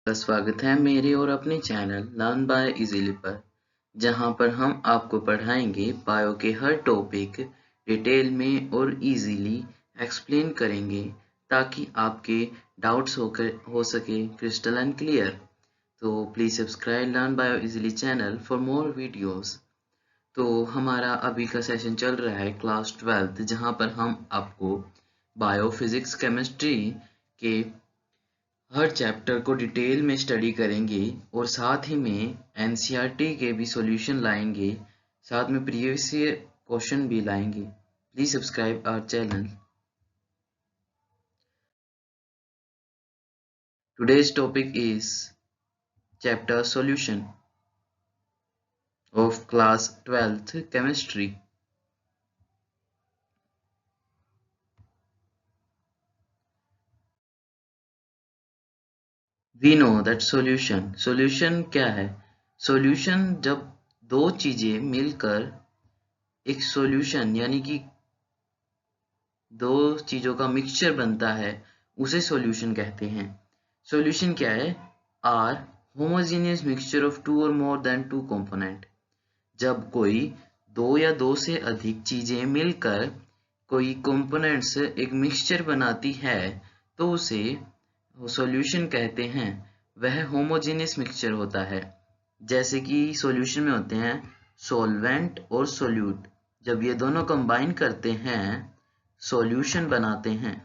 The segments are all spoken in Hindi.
का स्वागत है मेरे और अपने चैनल लर्न बाय इजीली पर, जहां पर हम आपको पढ़ाएंगे बायो के हर टॉपिक डिटेल में और इजीली एक्सप्लेन करेंगे ताकि आपके डाउट्स हो सके क्रिस्टल एंड क्लियर। तो please subscribe learn bio easily channel for more videos. तो हमारा अभी का सेशन चल रहा है क्लास 12th, जहां पर हम आपको बायो फिजिक्स केमिस्ट्री के हर चैप्टर को डिटेल में स्टडी करेंगे और साथ ही में एनसीईआरटी के भी सॉल्यूशन लाएंगे, साथ में प्रीवियस ईयर क्वेश्चन भी लाएंगे। Please subscribe our channel. Today's topic is chapter solution of class 12th chemistry. We know that solution क्या है? solution जब दो चीजें मिलकर एक solution यानी कि दो चीजों का मिक्सचर बनता है उसे सॉल्यूशन कहते हैं। सॉल्यूशन क्या है? Are homogeneous mixture of two और मोर देन टू कंपोनेंट। जब कोई दो या दो से अधिक चीजें मिलकर कोई कंपोनेंट्स एक मिक्सचर बनाती है तो उसे सॉल्यूशन कहते हैं। वह होमोजेनियस मिक्सचर होता है। जैसे कि सॉल्यूशन में होते हैं सॉल्वेंट और सोल्यूट। जब ये दोनों कंबाइन करते हैं सॉल्यूशन बनाते हैं।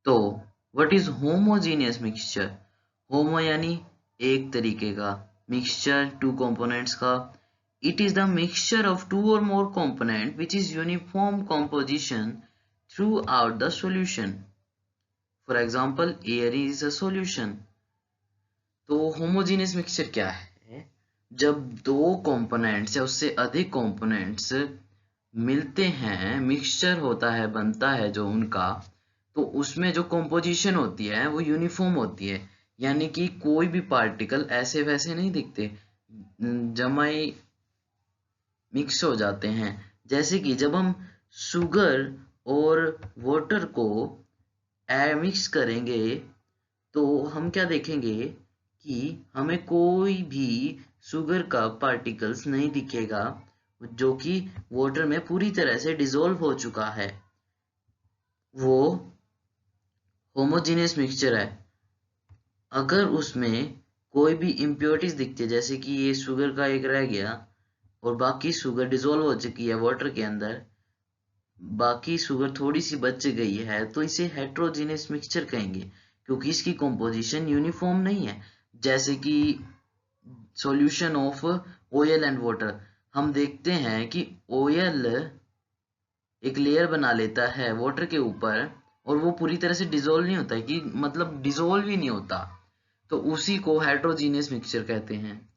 तो what is homogeneous mixture? Homo यानी एक तरीके का, मिक्सचर टू कंपोनेंट्स का। It is the mixture of two और more component which is uniform composition throughout the solution. For example air is a solution. तो होमोजेनियस मिक्सचर क्या है? जब दो कंपोनेंट्स या उससे अधिक कंपोनेंट्स मिलते हैं, मिक्सचर होता है, बनता है जो उनका, तो उसमें जो कंपोजिशन होती है वो यूनिफॉर्म होती है। यानी कि कोई भी पार्टिकल ऐसे वैसे नहीं दिखते, जमाई मिक्स हो जाते हैं। जैसे कि जब हम शुगर और वाटर को मिक्स करेंगे तो हम क्या देखेंगे कि हमें कोई भी शुगर का पार्टिकल्स नहीं दिखेगा जो कि वाटर में पूरी तरह से डिसॉल्व हो चुका है। वो होमोजेनियस मिक्सचर है। अगर उसमें कोई भी इम्प्योरिटीज दिखती है, जैसे कि ये शुगर का एक रह गया और बाकी शुगर डिसॉल्व हो चुकी है वाटर के अंदर, बाकी शुगर थोड़ी सी बच गई है, तो इसे हेट्रोजीनियस मिक्सचर कहेंगे क्योंकि इसकी कंपोजिशन यूनिफॉर्म नहीं है। जैसे कि solution of oil and water, हम देखते हैं कि ऑयल एक लेयर बना लेता है वाटर के ऊपर और वो पूरी तरह से डिसॉल्व नहीं होता है, कि मतलब डिसॉल्व ही नहीं होता, तो उसी को हेट्रोजीनियस मिक्सचर कहते हैं।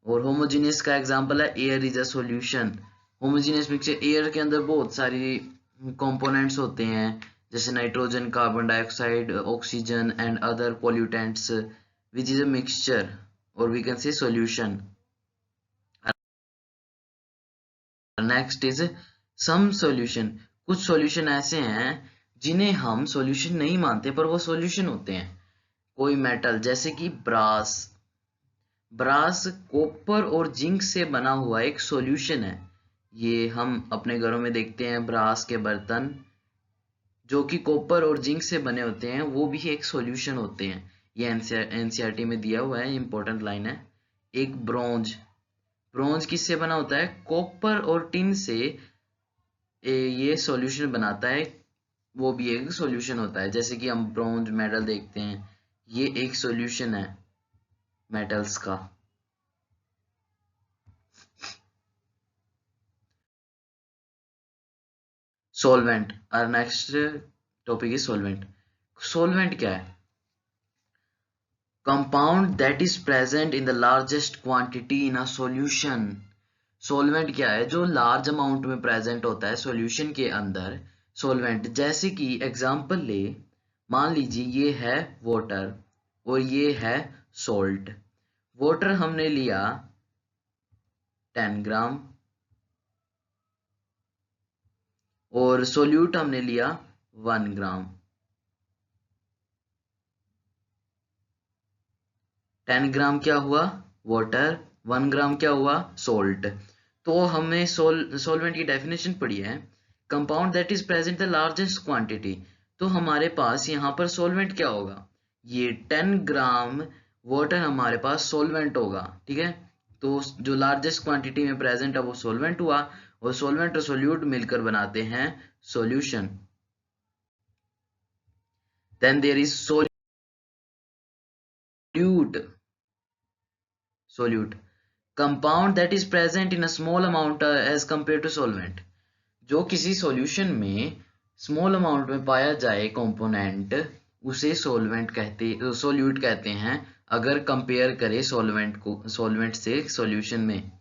और होमोजेनियस का एग्जांपल है air is a solution. Homogeneous mixture, air के अंदर बहुत सारी कंपोनेंट्स होते हैं जैसे nitrogen, carbon dioxide, oxygen and other pollutants which is a mixture or we can say solution. Next is some solution. कुछ सॉल्यूशन ऐसे हैं जिन्हें हम सॉल्यूशन नहीं मानते पर वो सॉल्यूशन होते हैं। कोई मेटल जैसे कि ब्रास। ब्रास कॉपर और जिंक से बना हुआ एक सॉल्यूशन है। ये हम अपने घरों में देखते हैं, ब्रास के बर्तन जो कि कॉपर और जिंक से बने होते हैं वो भी एक सॉल्यूशन होते हैं। ये एनसीईआरटी में दिया हुआ है, इंपॉर्टेंट लाइन है। एक ब्रोंज। ब्रोंज किससे बना होता है? कॉपर और टिन से ये सॉल्यूशन बनाता है, वो भी एक सॉल्यूशन होता है। जैसे कि हम ब्रोंज मेटल देखते हैं, ये एक सॉल्यूशन है मेटल्स का। सॉल्वेंट, और next topic is solvent. Solvent क्या है? Compound that is present in the largest quantity in a solution. Solvent क्या है? जो लार्ज अमाउंट में प्रेजेंट होता है सॉल्यूशन के अंदर, सॉल्वेंट। जैसे कि एग्जांपल ले, मान लीजिए ये है वाटर और ये है सॉल्ट। वाटर हमने लिया 10 ग्राम और सोल्यूट हमने लिया 1 ग्राम। 10 ग्राम क्या हुआ वाटर, 1 ग्राम क्या हुआ सोल्ट। तो हमें सोलवेंट की डेफिनेशन पढ़ी है, compound that is present the largest quantity. तो हमारे पास यहाँ पर सोलवेंट क्या होगा, ये 10 ग्राम वाटर हमारे पास सोलवेंट होगा, ठीक है। तो जो लार्जेस्ट क्वांटिटी में प्रेजेंट है वो सोलवेंट हुआ, और सोलवेंट और सोल्यूट मिलकर बनाते हैं solution. Then there is solute compound that is present in a small amount as compare to solvent. जो किसी सॉल्यूशन में स्मॉल अमाउंट में पाया जाए कंपोनेंट, उसे सोल्यूट कहते हैं, अगर कंपेयर करें सोलवेंट से सॉल्यूशन में।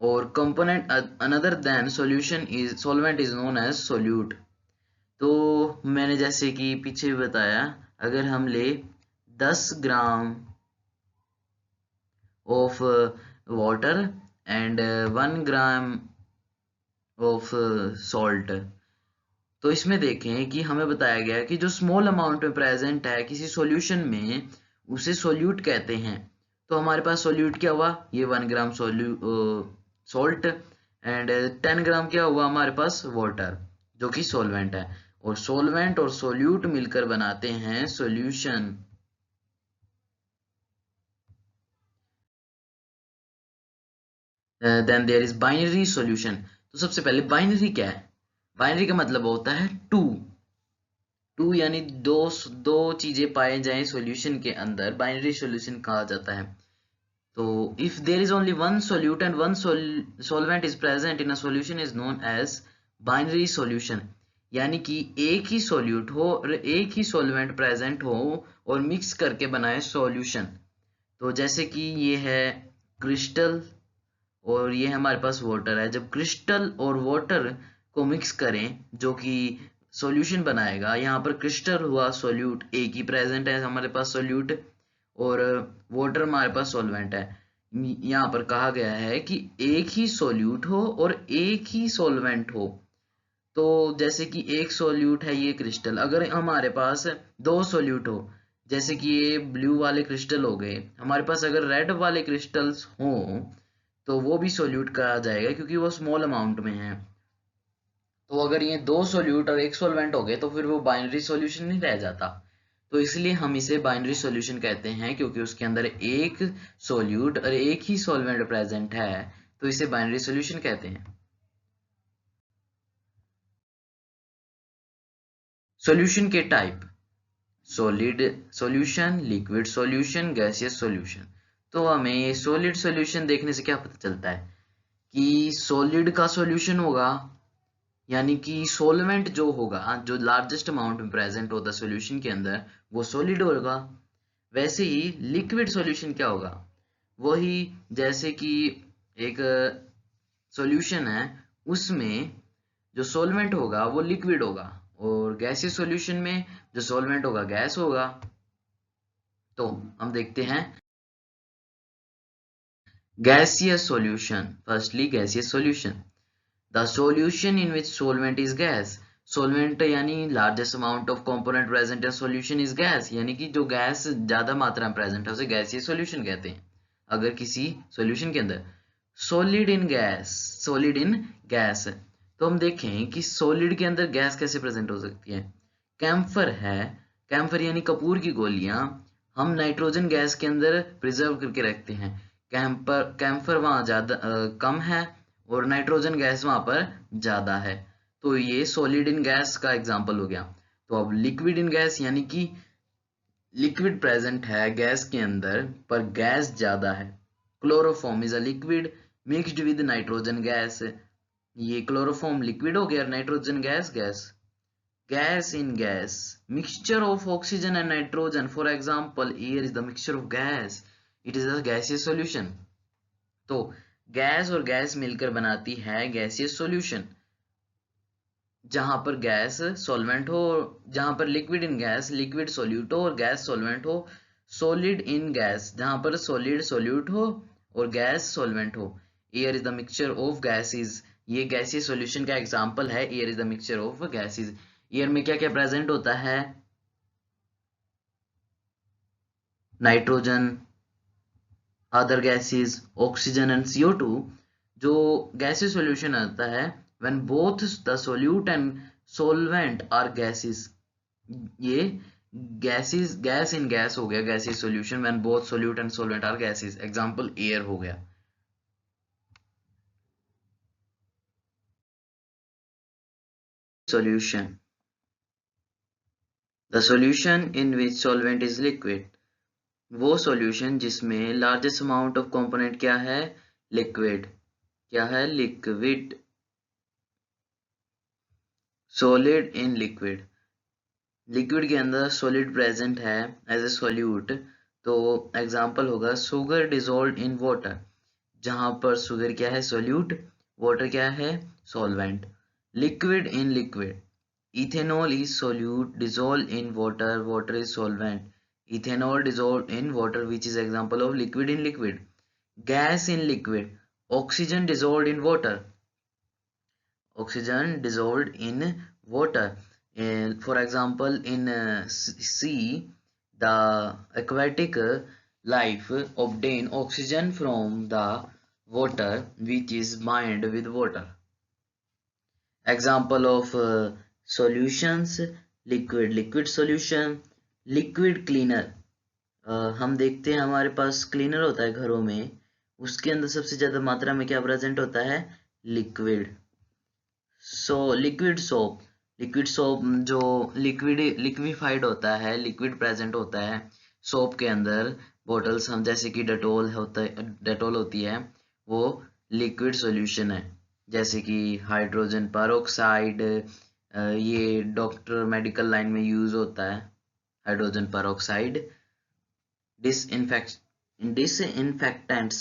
और component another then solvent is known as solute. तो मैंने जैसे कि पीछे भी बताया, अगर हम ले 10 ग्राम of water and 1 gram of salt, तो इसमें देखें कि हमें बताया गया है कि जो स्मॉल अमाउंट में प्रेजेंट है किसी सॉल्यूशन में, उसे सोल्यूट कहते हैं। तो हमारे पास सोल्यूट क्या हुआ, ये 1 ग्राम सॉल्ट एंड 10 ग्राम क्या हुआ हमारे पास वाटर, जो कि सोलवेंट है। और सोलवेंट और सोल्यूट मिलकर बनाते हैं solution. Then there is binary solution. तो सबसे पहले बाइनरी क्या है, बाइनरी का मतलब होता है टू। टू यानी दो चीजें पाए जाएं सॉल्यूशन के अंदर, बाइनरी सॉल्यूशन कहा जाता है। तो if there is only one solute and one solvent is present in a solution is known as binary solution. यानी कि एक ही सोल्यूट हो और एक ही सॉल्वेंट प्रेजेंट हो और मिक्स करके बनाए सॉल्यूशन। तो जैसे कि ये है क्रिस्टल और ये हमारे पास वाटर है। जब क्रिस्टल और वाटर को मिक्स करें जो कि सॉल्यूशन बनाएगा, यहाँ पर क्रिस्टल हुआ सोल्यूट, एक ही प्रेजेंट है हमारे पास सोल्यूट, और वाटर हमारे पास सॉल्वेंट है। यहाँ पर कहा गया है कि एक ही सोल्यूट हो और एक ही सॉल्वेंट हो। तो जैसे कि एक सोल्यूट है ये क्रिस्टल, अगर हमारे पास दो सोल्यूट हो, जैसे कि ये ब्लू वाले क्रिस्टल हो गए, हमारे पास अगर रेड वाले क्रिस्टल्स हों तो वो भी सोल्यूट कहा जाएगा क्योंकि वो स्मॉल अमाउंट में है। तो अगर ये दो सोल्यूट और एक सॉल्वेंट हो गए तो फिर वो बाइनरी सॉल्यूशन नहीं रह जाता। तो इसलिए हम इसे बाइनरी सॉल्यूशन कहते हैं, क्योंकि उसके अंदर एक सोल्यूट और एक ही सॉल्वेंट प्रेजेंट है, तो इसे बाइनरी सॉल्यूशन कहते हैं। सॉल्यूशन के type, solid solution, liquid solution, gaseous solution. तो हमें ये सॉलिड सॉल्यूशन देखने से क्या पता चलता है कि सॉलिड का सॉल्यूशन होगा, यानी कि सोलवेंट जो होगा, जो लार्जेस्ट अमाउंट में प्रेजेंट होता है सॉल्यूशन के अंदर, वो सॉलिड होगा। वैसे ही लिक्विड सॉल्यूशन क्या होगा, वही जैसे कि एक सॉल्यूशन है उसमें जो सॉल्वेंट होगा वो लिक्विड होगा, और गैसियस सॉल्यूशन में जो सॉल्वेंट होगा गैस होगा। तो हम देखते हैं gaseous solution. Firstly gaseous solution, the solution in which solvent is gas। solvent यानी largest amount of component present in solution is gas, यानी कि जो गैस ज्यादा मात्रा में प्रेजेंट है उसे गैसीय सॉल्यूशन कहते हैं अगर किसी सॉल्यूशन के अंदर। Solid in gas, solid in gas, तो हम देखें कि सॉलिड के अंदर गैस कैसे प्रेजेंट हो सकती है। कैम्फर है, कैम्फर यानी कपूर की गोलियां हम नाइट्रोजन गैस के अंदर प्रिजर्व करके रखते हैं। कैम्फर वहां ज्यादा कम है और नाइट्रोजन गैस वहां पर ज्यादा है। तो ये सॉलिड इन गैस का एग्जांपल हो गया। तो अब लिक्विड इन गैस यानी कि लिक्विड प्रेजेंट है गैस के अंदर पर गैस ज्यादा है। Chloroform is a liquid mixed with nitrogen gas. ये क्लोरोफॉर्म लिक्विड हो गया और nitrogen gas gas. Gas in gas, mixture of oxygen and nitrogen, for example air is the mixture of gas, it is a gaseous solution. तो गैस और गैस मिलकर बनाती है गैसियस सॉल्यूशन। जहां पर गैस सॉल्वेंट हो, जहां पर liquid in gas liquid solute हो और गैस सॉल्वेंट हो। सॉलिड इन गैस जहां पर सॉलिड सोल्यूट हो और गैस सॉल्वेंट हो। Air is the mixture of gases, ये गैसीय सॉल्यूशन का एग्जांपल है। Air is the mixture of gases. Air में क्या क्या प्रेजेंट होता है? Nitrogen, other gases, oxygen and CO2। जो गैसीय सॉल्यूशन आता है when both the solute and solvent are gases. ये गैसेस, गैस इन गैस हो गया गैसीय solution when both solute and solvent are gases. Example air हो गया। Solution: the solution in which solvent is liquid। वो सॉल्यूशन जिसमें लार्जेस्ट अमाउंट ऑफ कंपोनेंट क्या है? लिक्विड। क्या है? Liquid. Solid in liquid. Liquid के अंदर सॉलिड प्रेजेंट है एज ए सॉल्यूट। तो एग्जांपल होगा शुगर डिसॉल्व्ड इन वाटर, जहां पर शुगर क्या है? सॉल्यूट, वाटर क्या है? Solvent. Liquid in liquid, ethanol is solute dissolved in water, water is solvent। ethanol dissolved in water, which is example of liquid in liquid। gas in liquid, oxygen dissolved in water, oxygen dissolved in water। For example, in sea, the aquatic life obtain oxygen from the water, which is bind with water। Example of solutions: liquid, liquid solution, liquid cleaner। हम देखते हैं हमारे पास क्लीनर होता है घरों में, उसके अंदर सबसे ज्यादा मात्रा में क्या प्रेजेंट होता है? Liquid. So liquid soap, liquid soap जो लिक्विफाइड होता है, लिक्विड प्रेजेंट होता है सोप के अंदर। बॉटल्स हम जैसे कि डेटोल होता है, डेटोल होती है, वो लिक्विड सॉल्यूशन है। जैसे कि हाइड्रोजन पेरोक्साइड, ये डॉक्टर मेडिकल लाइन में यूज होता है हाइड्रोजन पेरोक्साइड। डिसइंफेक्टेंट्स,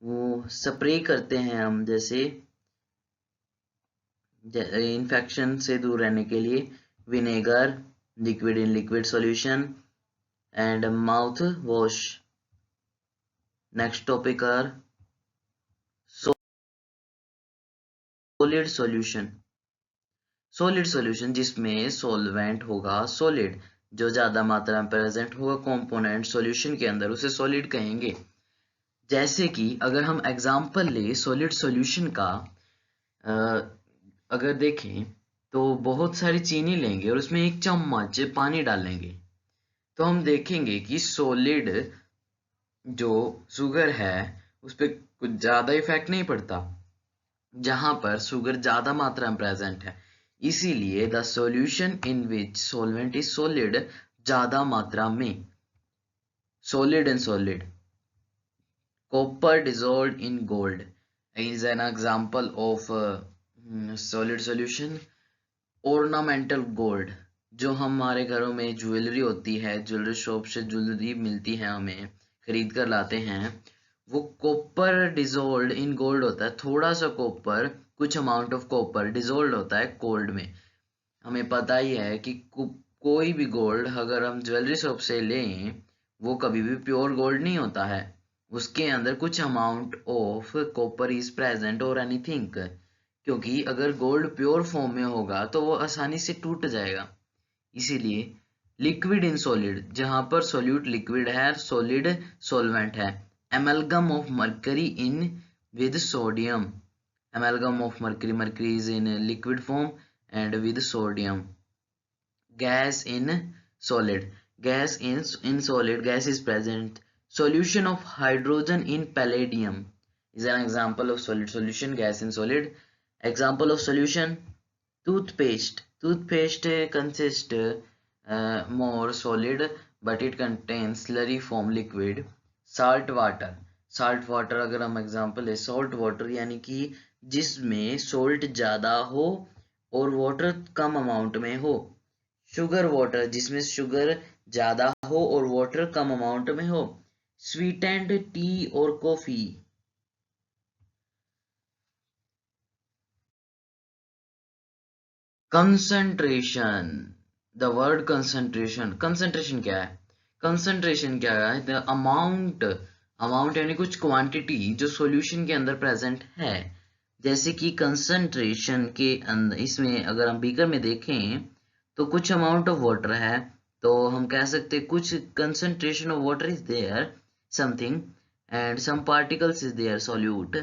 वो स्प्रे करते हैं हम जैसे इन्फेक्शन से दूर रहने के लिए। Vinegar, liquid in liquid solution. And mouthwash. Next topic are solid solution. Solid solution जिसमें सॉल्वेंट होगा सॉलिड, जो ज्यादा मात्रा में प्रेजेंट होगा कंपोनेंट सॉल्यूशन के अंदर, उसे सॉलिड कहेंगे। जैसे कि अगर हम एग्जांपल ले सॉलिड सॉल्यूशन का, अगर देखें तो बहुत सारी चीनी लेंगे और उसमें 1 चम्मच पानी डालेंगे, तो हम देखेंगे कि सॉलिड जो शुगर है उस पर कुछ ज्यादा इफेक्ट नहीं पड़ता, जहां पर शुगर ज्यादा मात्रा में प्रेजेंट है। इसीलिए the solution in which solvent is solid, ज्यादा मात्रा में। Solid and solid. Copper dissolved in gold is an example of solid solution। ornamental gold, जो हमारे घरों में ज्वेलरी होती है, ज्वेलरी शॉप से ज्वेलरी मिलती है, हमें खरीद कर लाते हैं, वो कॉपर डिसॉल्व्ड इन गोल्ड होता है। थोड़ा सा कॉपर, कुछ अमाउंट ऑफ कॉपर डिसॉल्व्ड होता है गोल्ड में। हमें पता ही है कि कोई भी गोल्ड अगर हम ज्वेलरी शॉप से लें, वो कभी भी प्योर गोल्ड नहीं होता है, उसके अंदर कुछ amount of copper is present और एनीथिंग। क्योंकि अगर गोल्ड प्योर फॉर्म में होगा तो वो आसानी से टूट जाएगा। इसीलिए लिक्विड इन सॉलिड, जहां पर सॉल्यूट लिक्विड है, सॉलिड सॉल्वेंट है। Amalgam of mercury in with sodium. Amalgam of mercury, mercury is in liquid form and with sodium। gas in solid, gas in solid, gas is present। solution of hydrogen in palladium is an example of solid solution, gas in solid। example of solution: toothpaste, toothpaste consists more solid but it contains slurry form liquid। salt water, salt water अगर हम एग्जांपल है salt water यानी कि जिसमें salt ज्यादा हो और वाटर कम अमाउंट में हो। शुगर वाटर, जिसमें शुगर ज्यादा हो और वाटर कम अमाउंट में हो। स्वीटेंड टी और coffee. Concentration, the word concentration, concentration क्या है? कंसंट्रेशन क्या है? द अमाउंट, अमाउंट यानी कुछ क्वांटिटी जो सॉल्यूशन के अंदर प्रेजेंट है, जैसे कि कंसंट्रेशन के अंदर, इसमें अगर हम बीकर में देखें तो कुछ अमाउंट ऑफ वाटर है, तो हम कह सकते हैं कुछ concentration of water is there something and some particles is there solute.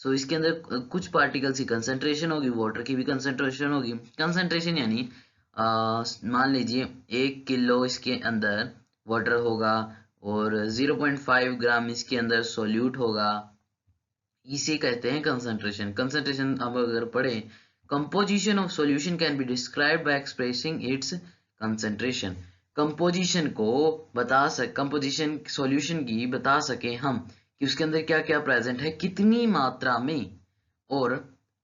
So इसके अंदर कुछ पार्टिकल्स की कंसंट्रेशन होगी, वाटर की भी कंसंट्रेशन होगी। कंसंट्रेशन यानी मान लीजिए 1 किलो इसके अंदर वाटर होगा और 0.5 ग्राम इसके अंदर सोल्यूट होगा, इसे कहते हैं कंसंट्रेशन। कंसंट्रेशन अब अगर पढ़े, composition of solution can be described bye expressing it's concentration. Composition को कंपोजिशन सॉल्यूशन की बता सके हम कि उसके अंदर क्या क्या प्रेजेंट है, कितनी मात्रा में, और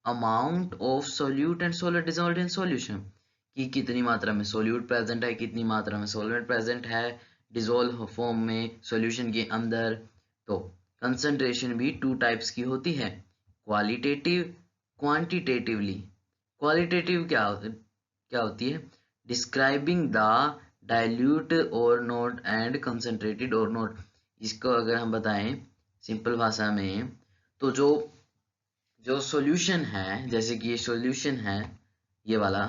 amount of solute and solar dissolved in solution, कि कितनी मात्रा में सोल्यूट प्रेजेंट है, कितनी मात्रा में सोलवेंट प्रेजेंट है डिजोल्व फॉर्म में सॉल्यूशन के अंदर। तो कंसंट्रेशन भी 2 टाइप्स की होती है, क्वालिटेटिव, क्वांटिटेटिवली। क्वालिटेटिव क्या होती है? डिस्क्राइबिंग द डाइल्यूट और नॉट एंड कंसंट्रेटेड और नॉट। इसको अगर हम बताएं सिंपल भाषा में, तो जो जो सॉल्यूशन है, जैसे कि ये सॉल्यूशन है ये वाला,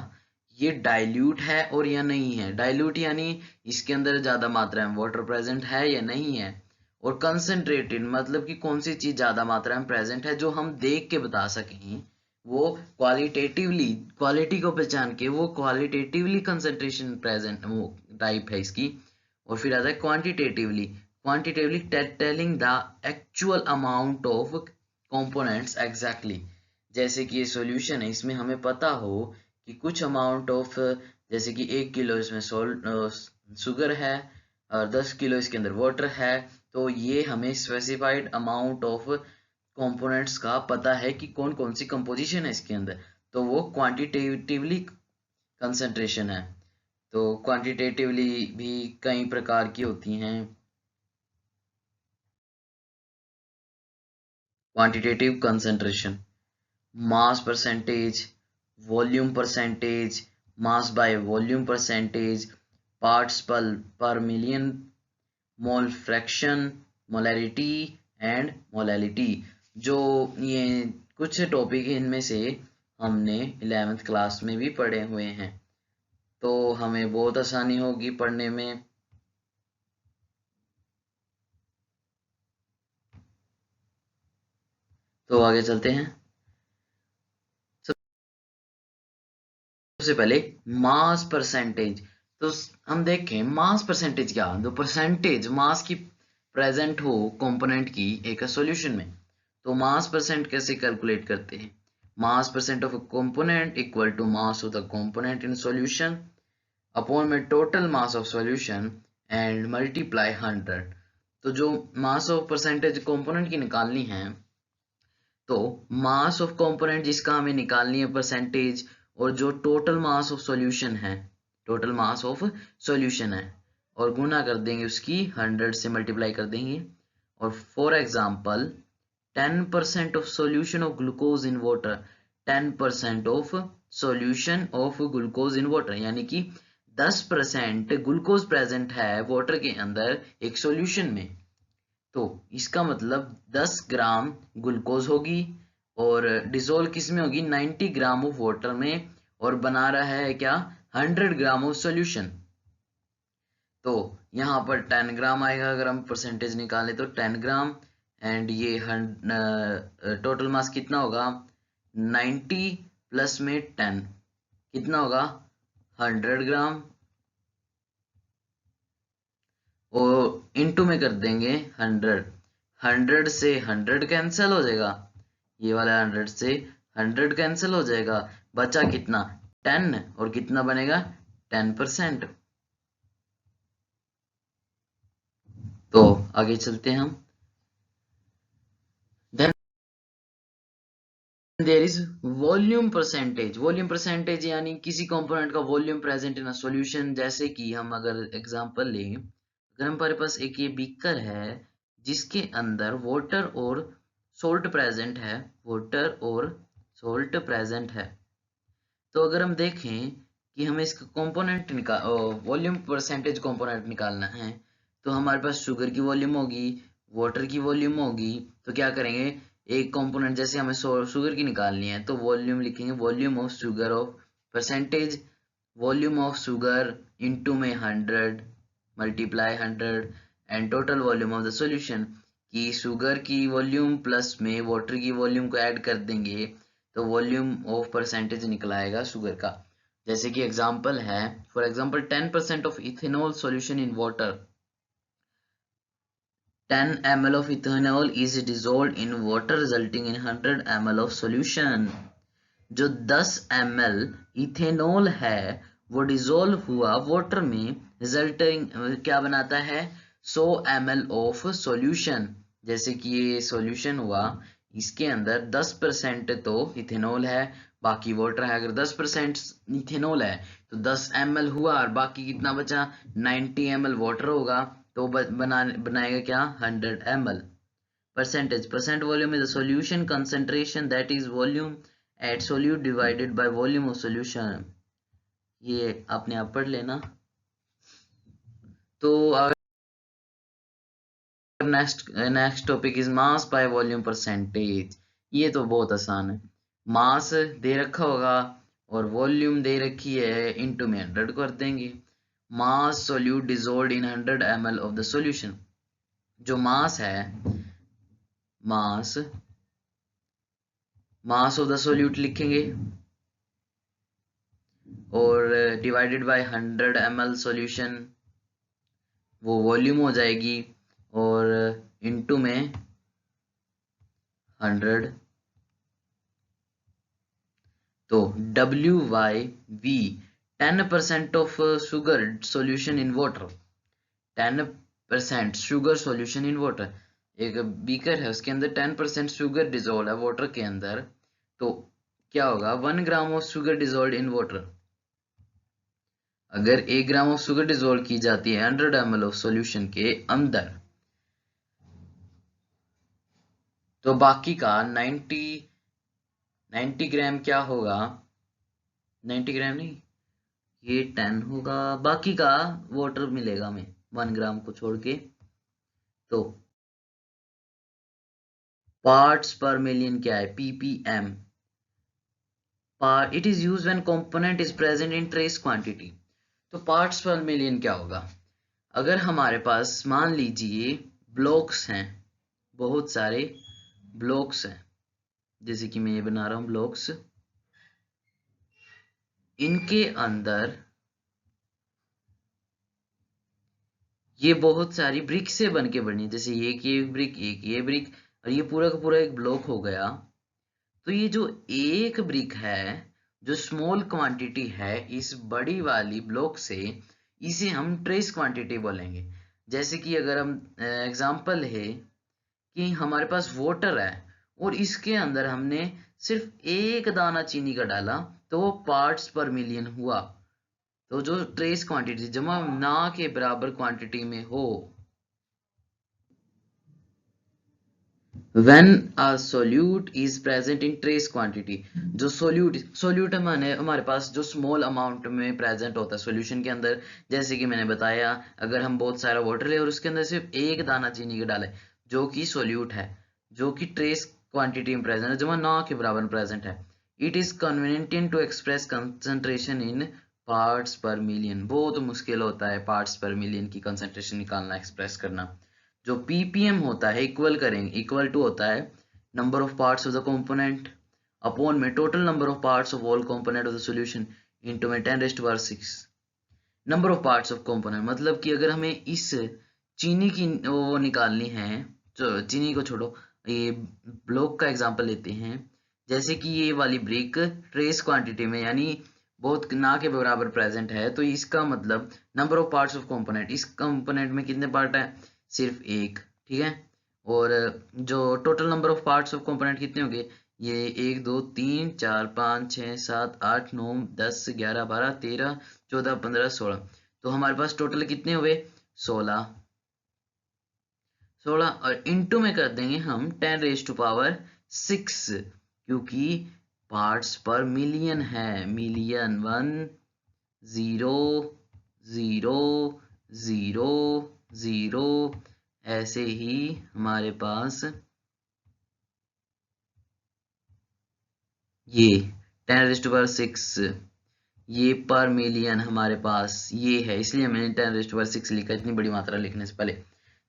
ये डाइल्यूट है और या नहीं है। डाइल्यूट यानी इसके अंदर ज्यादा मात्रा में वाटर प्रेजेंट है या नहीं है, और कंसंट्रेटेड मतलब कि कौन सी चीज ज्यादा मात्रा में प्रेजेंट है जो हम देख के बता सकें। वो क्वालिटेटिवली, क्वालिटी को पहचान के वो क्वालिटेटिवली कंसंट्रेशन प्रेजेंट वो टाइप है इसकी। और फिर आता है quantitatively, quantitatively telling the actual amount of components exactly. जैसे कि ये सॉल्यूशन है, इसमें हमें पता हो कि कुछ अमाउंट ऑफ, जैसे कि 1 किलो इसमें शुगर है और 10 किलो इसके अंदर वाटर है, तो ये हमें स्पेसिफाइड अमाउंट ऑफ कंपोनेंट्स का पता है कि कौन कौन सी कंपोजिशन है इसके अंदर, तो वो क्वांटिटेटिवली कंसंट्रेशन है। तो क्वांटिटेटिवली भी कई प्रकार की होती हैं। Quantitative concentration, mass percentage, volume percentage, mass by volume percentage, parts per million, mole fraction, molarity and molality। जो ये कुछ टॉपिक इनमें से हमने 11th क्लास में भी पढ़े हुए हैं, तो हमें बहुत आसानी होगी पढ़ने में। तो आगे चलते हैं। सबसे पहले मास परसेंटेज। तो हम देखें मास परसेंटेज क्या, जो परसेंटेज मास की प्रेजेंट हो कंपोनेंट की एक सॉल्यूशन में, तो मास परसेंट कैसे कैलकुलेट करते हैं? Mass percent of a component equal to mass of the component in solution upon में total mass of solution and multiply 100। तो जो मास ऑफ परसेंटेज कंपोनेंट की निकालनी है, तो मास ऑफ कंपोनेंट जिसका हमें निकालनी है परसेंटेज, और जो टोटल मास ऑफ सॉल्यूशन है, टोटल मास ऑफ सॉल्यूशन है, और गुना कर देंगे उसकी 100 से मल्टीप्लाई कर देंगे। और for example 10% of solution of glucose in water, 10% of solution of glucose in water, यानी कि 10% ग्लूकोज प्रेजेंट है वाटर के अंदर एक सॉल्यूशन में। तो इसका मतलब 10 ग्राम ग्लूकोज होगी और डिसोल्व किस में होगी, 90 ग्राम ऑफ वाटर में, और बना रहा है क्या, 100 ग्राम ऑफ सॉल्यूशन। तो यहाँ पर 10 ग्राम आएगा, अगर हम परसेंटेज निकालें तो 10 ग्राम, एंड ये टोटल मास कितना होगा, 90 प्लस में 10 कितना होगा, 100 ग्राम, और इनटू में कर देंगे 100। 100 से 100 कैंसिल हो जाएगा, ये वाला 100 से 100 कैंसिल हो जाएगा, बचा कितना, 10, और कितना बनेगा, 10%। तो आगे चलते हैं हम। Then there is volume percentage. Volume percentage यानी किसी कंपोनेंट का volume present in a solution. जैसे कि हम अगर एग्जांपल लें, अगर हमारे पास एक ये बीकर है जिसके अंदर वाटर और सोल्ट प्रेजेंट है, वाटर और सोल्ट प्रेजेंट है, तो अगर हम देखें कि हमें इसका कंपोनेंट वॉल्यूम परसेंटेज कंपोनेंट निकालना है, तो हमारे पास शुगर की वॉल्यूम होगी, वाटर की वॉल्यूम होगी, तो क्या करेंगे, एक कंपोनेंट जैसे हमें शुगर की निकालनी है तो वॉल्यूम लिखेंगे volume of sugar of percentage volume of sugar into में 100 multiply 100 and total volume of the solution कि शुगर की वॉल्यूम प्लस में वाटर की वॉल्यूम को ऐड कर देंगे तो वॉल्यूम ऑफ परसेंटेज निकल आएगा शुगर का। जैसे कि एग्जांपल है for example 10% of ethanol solution in water 10 ml of ethanol is dissolved in water resulting in 100 ml of solution। जो 10 ml इथेनॉल है वो डिजोल्व हुआ वाटर में रिजल्टिंग क्या बनाता है 100 ml ऑफ सॉल्यूशन। जैसे कि ये सॉल्यूशन हुआ इसके अंदर 10% तो इथेनॉल है बाकी वाटर है। अगर 10% इथेनॉल है तो 10 ml हुआ और बाकी कितना बचा 90 ml वाटर होगा तो बनाएगा क्या 100 ml। percent volume is the solution concentration that is volume at solute divided by volume of solution। ये आपने आप पढ़ लेना। तो next topic is mass by volume percentage. ये तो बहुत आसान है। मास दे रखा होगा और वॉल्यूम दे रखी है इनटू में 100 कर देंगे। Mass solute dissolved in 100 ml of the solution. जो मास है मास ऑफ द सोल्यूट लिखेंगे और डिवाइडेड बाय 100 ml सॉल्यूशन वो वॉल्यूम हो जाएगी और इनटू में 100। तो WY 10% of sugar solution in water 10% sugar solution in water. एक बीकर है उसके अंदर 10% शुगर डिजोल्व है वाटर के अंदर तो क्या होगा 1 gram of sugar dissolve in water. अगर 1 ग्राम ऑफ शुगर डिजोल्व की जाती है 100 ml ऑफ सॉल्यूशन के अंदर तो बाकी का 90 ग्राम क्या होगा 90 ग्राम नहीं ये 10 होगा बाकी का वाटर मिलेगा हमें 1 ग्राम को छोड़ के। तो पार्ट्स पर मिलियन क्या है ppm। It is used when component is present in trace quantity. तो पार्ट्स पर मिलियन क्या होगा अगर हमारे पास मान लीजिए ब्लॉक्स हैं बहुत सारे ब्लॉक्स हैं जैसे कि मैं ये बना रहा हूं ब्लॉक्स इनके अंदर ये बहुत सारी ब्रिक से बन के बनी जैसे एक ये ब्रिक एक ये ब्रिक और ये पूरा का पूरा एक ब्लॉक हो गया। तो ये जो एक ब्रिक है जो स्मॉल क्वांटिटी है इस बड़ी वाली ब्लॉक से इसे हम ट्रेस क्वांटिटी बोलेंगे। जैसे कि अगर हम एग्जांपल है कि हमारे पास वाटर है और इसके अंदर हमने सिर्फ एक दाना चीनी का डाला तो वो पार्ट्स पर मिलियन हुआ। तो जो ट्रेस क्वांटिटी जमा ना के बराबर क्वांटिटी में हो when a solute is present in trace quantity। जो सोल्यूट माने हमारे पास जो स्मॉल अमाउंट में प्रेजेंट होता है सॉल्यूशन के अंदर। जैसे कि मैंने बताया अगर हम बहुत सारा वाटर ले और उसके अंदर सिर्फ एक दाना चीनी का डालें जो कि सोल्यूट है जो कि ट्रेस क्वांटिटी में प्रेजेंट है जमा ना के बराबर प्रेजेंट है। It is convenient to express concentration in parts per million. बहुत मुश्किल होता है पार्ट्स पर मिलियन की कंसंट्रेशन निकालना एक्सप्रेस करना। जो ppm होता है इक्वल करेंगे इक्वल टू होता है number of parts of the component upon में total number of parts of all component of the solution into में 10⁻⁶। नंबर ऑफ पार्ट्स ऑफ कंपोनेंट मतलब कि अगर हमें इस चीनी की वो निकालनी है तो चीनी को छोड़ो ये ब्लॉक का एग्जांपल लेते हैं। जैसे कि ये वाली ब्रिक ट्रेस क्वांटिटी में यानी बहुत ना के बराबर प्रेजेंट है तो इसका मतलब नंबर ऑफ पार्ट्स ऑफ कंपोनेंट इस कंपोनेंट में कितने पार्ट है सिर्फ एक। ठीक है और जो टोटल नंबर ऑफ पार्ट्स ऑफ कंपोनेंट कितने होंगे ये 1 2 3 4 5 6 7 8 9 10 11 12 13 14 15 16। तो हमारे पास टोटल कितने हुए 16 और इनटू में कर देंगे हम 10⁻⁶ क्योंकि पार्ट्स पर मिलियन है मिलियन 1 0 0 0 0 ऐसे ही हमारे पास ये 10⁻⁶, ये पर मिलियन हमारे पास ये है, इसलिए मैंने 10⁻⁶ लिखा इतनी बड़ी मात्रा लिखने से पहले।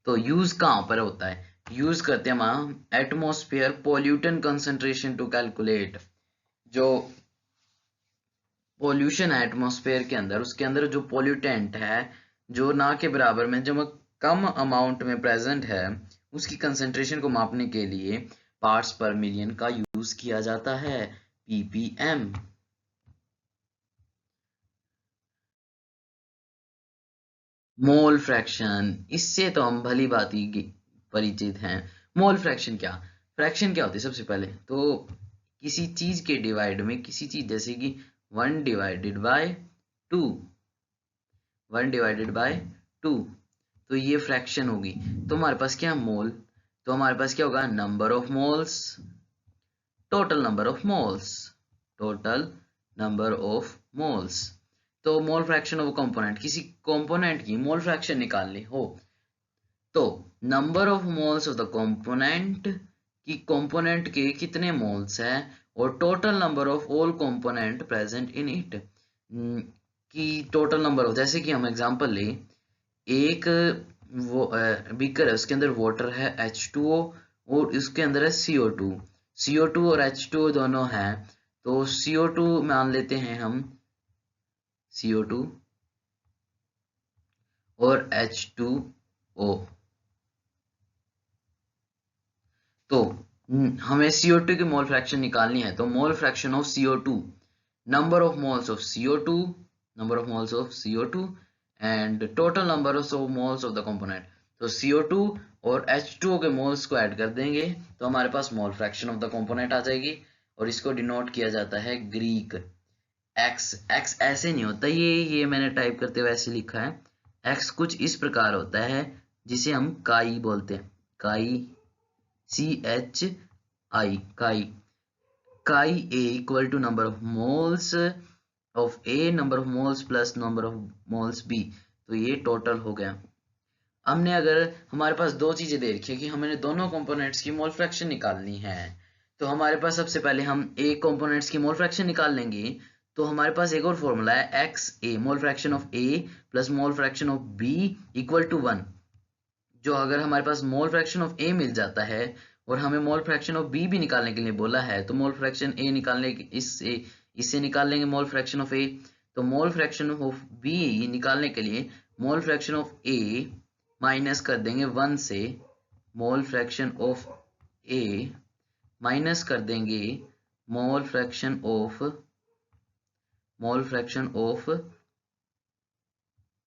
तो यूज कहाँ पर होता है? यूज करते हैं हम atmosphere pollutant concentration to calculate. जो पोल्यूशन है एटमॉस्फेयर के अंदर, उसके अंदर जो पोल्यूटेंट है, जो ना के बराबर में, जो कम अमाउंट में प्रेजेंट है, उसकी कंसंट्रेशन को मापने के लिए पार्ट्स पर मिलियन का यूज किया जाता है, ppm। मोल फ्रैक्शन, इससे तो हम भली भांति परिचित हैं। मोल फ्रैक्शन क्या, फ्रैक्शन क्या होती है? सबसे पहले तो किसी चीज के डिवाइड में, किसी चीज जैसे कि 1/2, 1/2, तो ये फ्रैक्शन होगी। तो हमारे पास क्या मोल, तो हमारे पास क्या होगा? Number of moles, total number of moles, total number of moles. तो मोल फ्रैक्शन ऑफ कंपोनेंट, किसी कंपोनेंट की मोल फ्रैक्शन निकालनी हो तो number of moles of the component, की कंपोनेंट के कितने मोल्स हैं, और total number of all component present in it, की टोटल नंबर ऑफ, जैसे कि हम एग्जांपल ले, एक वो बीकर है, उसके अंदर वाटर है H2O, और उसके अंदर है CO2। CO2 और H2O दोनों हैं, तो CO2 मान लेते हैं हम, CO2 और H2O। तो हमें CO2 की मोल फ्रैक्शन निकालनी है, तो मोल fraction of CO2, number of moles of CO2, number of moles of CO2 and total number of moles of the component. तो CO2 और H2O के मोल्स को ऐड कर देंगे तो हमारे पास mole fraction of the component आ जाएगी, और इसको डिनोट किया जाता है ग्रीक एक्स। एक्स ऐसे नहीं होता, ये मैंने टाइप करते हुए ऐसे लिखा है। एक्स कुछ इस प्रकार होता है, जिसे हम काई बोलते हैं, काई, CHI, chi. Chi A equal to number of moles of A, number of moles plus number of moles B, तो ये टोटल हो गया। हमने, अगर हमारे पास दो चीजें दे रखी है कि हमें दोनों कंपोनेंट्स की मोल फ्रैक्शन निकालनी है, तो हमारे पास सबसे पहले हम ए कंपोनेंट्स की मोल फ्रैक्शन निकाल लेंगे। तो हमारे पास एक और फॉर्मूला है XA, mole fraction of A plus mole fraction of B equal to 1। जो अगर हमारे पास मोल फ्रैक्शन ऑफ ए मिल जाता है और हमें मोल फ्रैक्शन ऑफ बी भी निकालने के लिए बोला है, तो मोल फ्रैक्शन ए निकालने इससे निकाल लेंगे मोल फ्रैक्शन ऑफ ए। तो मोल फ्रैक्शन ऑफ बी निकालने के लिए मोल फ्रैक्शन ऑफ ए माइनस कर देंगे 1 से, मोल फ्रैक्शन ऑफ ए माइनस कर देंगे मोल फ्रैक्शन ऑफ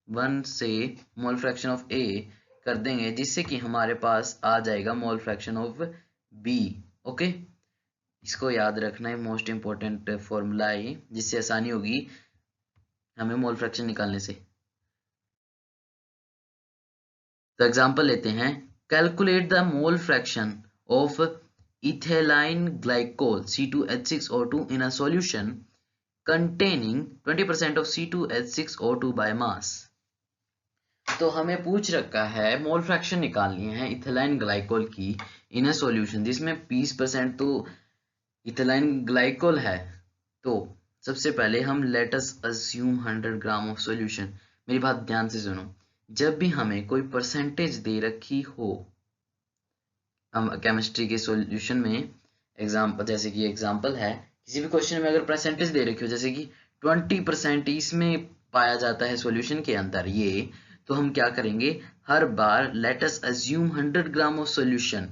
1 से मोल फ्रैक्शन ऑफ ए कर देंगे, जिससे कि हमारे पास आ जाएगा mole fraction of B. Okay, इसको याद रखना है, मोस्ट इंपॉर्टेंट फॉर्मूला है, जिससे आसानी होगी हमें मोल फ्रैक्शन निकालने से। तो एग्जांपल लेते हैं, calculate the mole fraction of ethylene glycol C2H6O2 in a solution containing 20% of C2H6O2 by mass। तो हमें पूछ रखा है मोल फ्रैक्शन निकालनी है इथेलाइन ग्लाइकोल की इन अ सॉल्यूशन, जिसमें 20% तो इथेलाइन ग्लाइकोल है। तो सबसे पहले हम late us assume 100 gram of solution. मेरी बात ध्यान से सुनो, जब भी हमें कोई परसेंटेज दे रखी हो, हम केमिस्ट्री के सॉल्यूशन में एग्जाम्पल, जैसे कि एग्जाम्पल है, किसी भी क्वेश्चन में अगर परसेंटेज दे रखी हो, जैसे कि 20% इसमें पाया जाता है सॉल्यूशन के अंदर ये, तो हम क्या करेंगे, हर बार let us assume 100 gram of solution,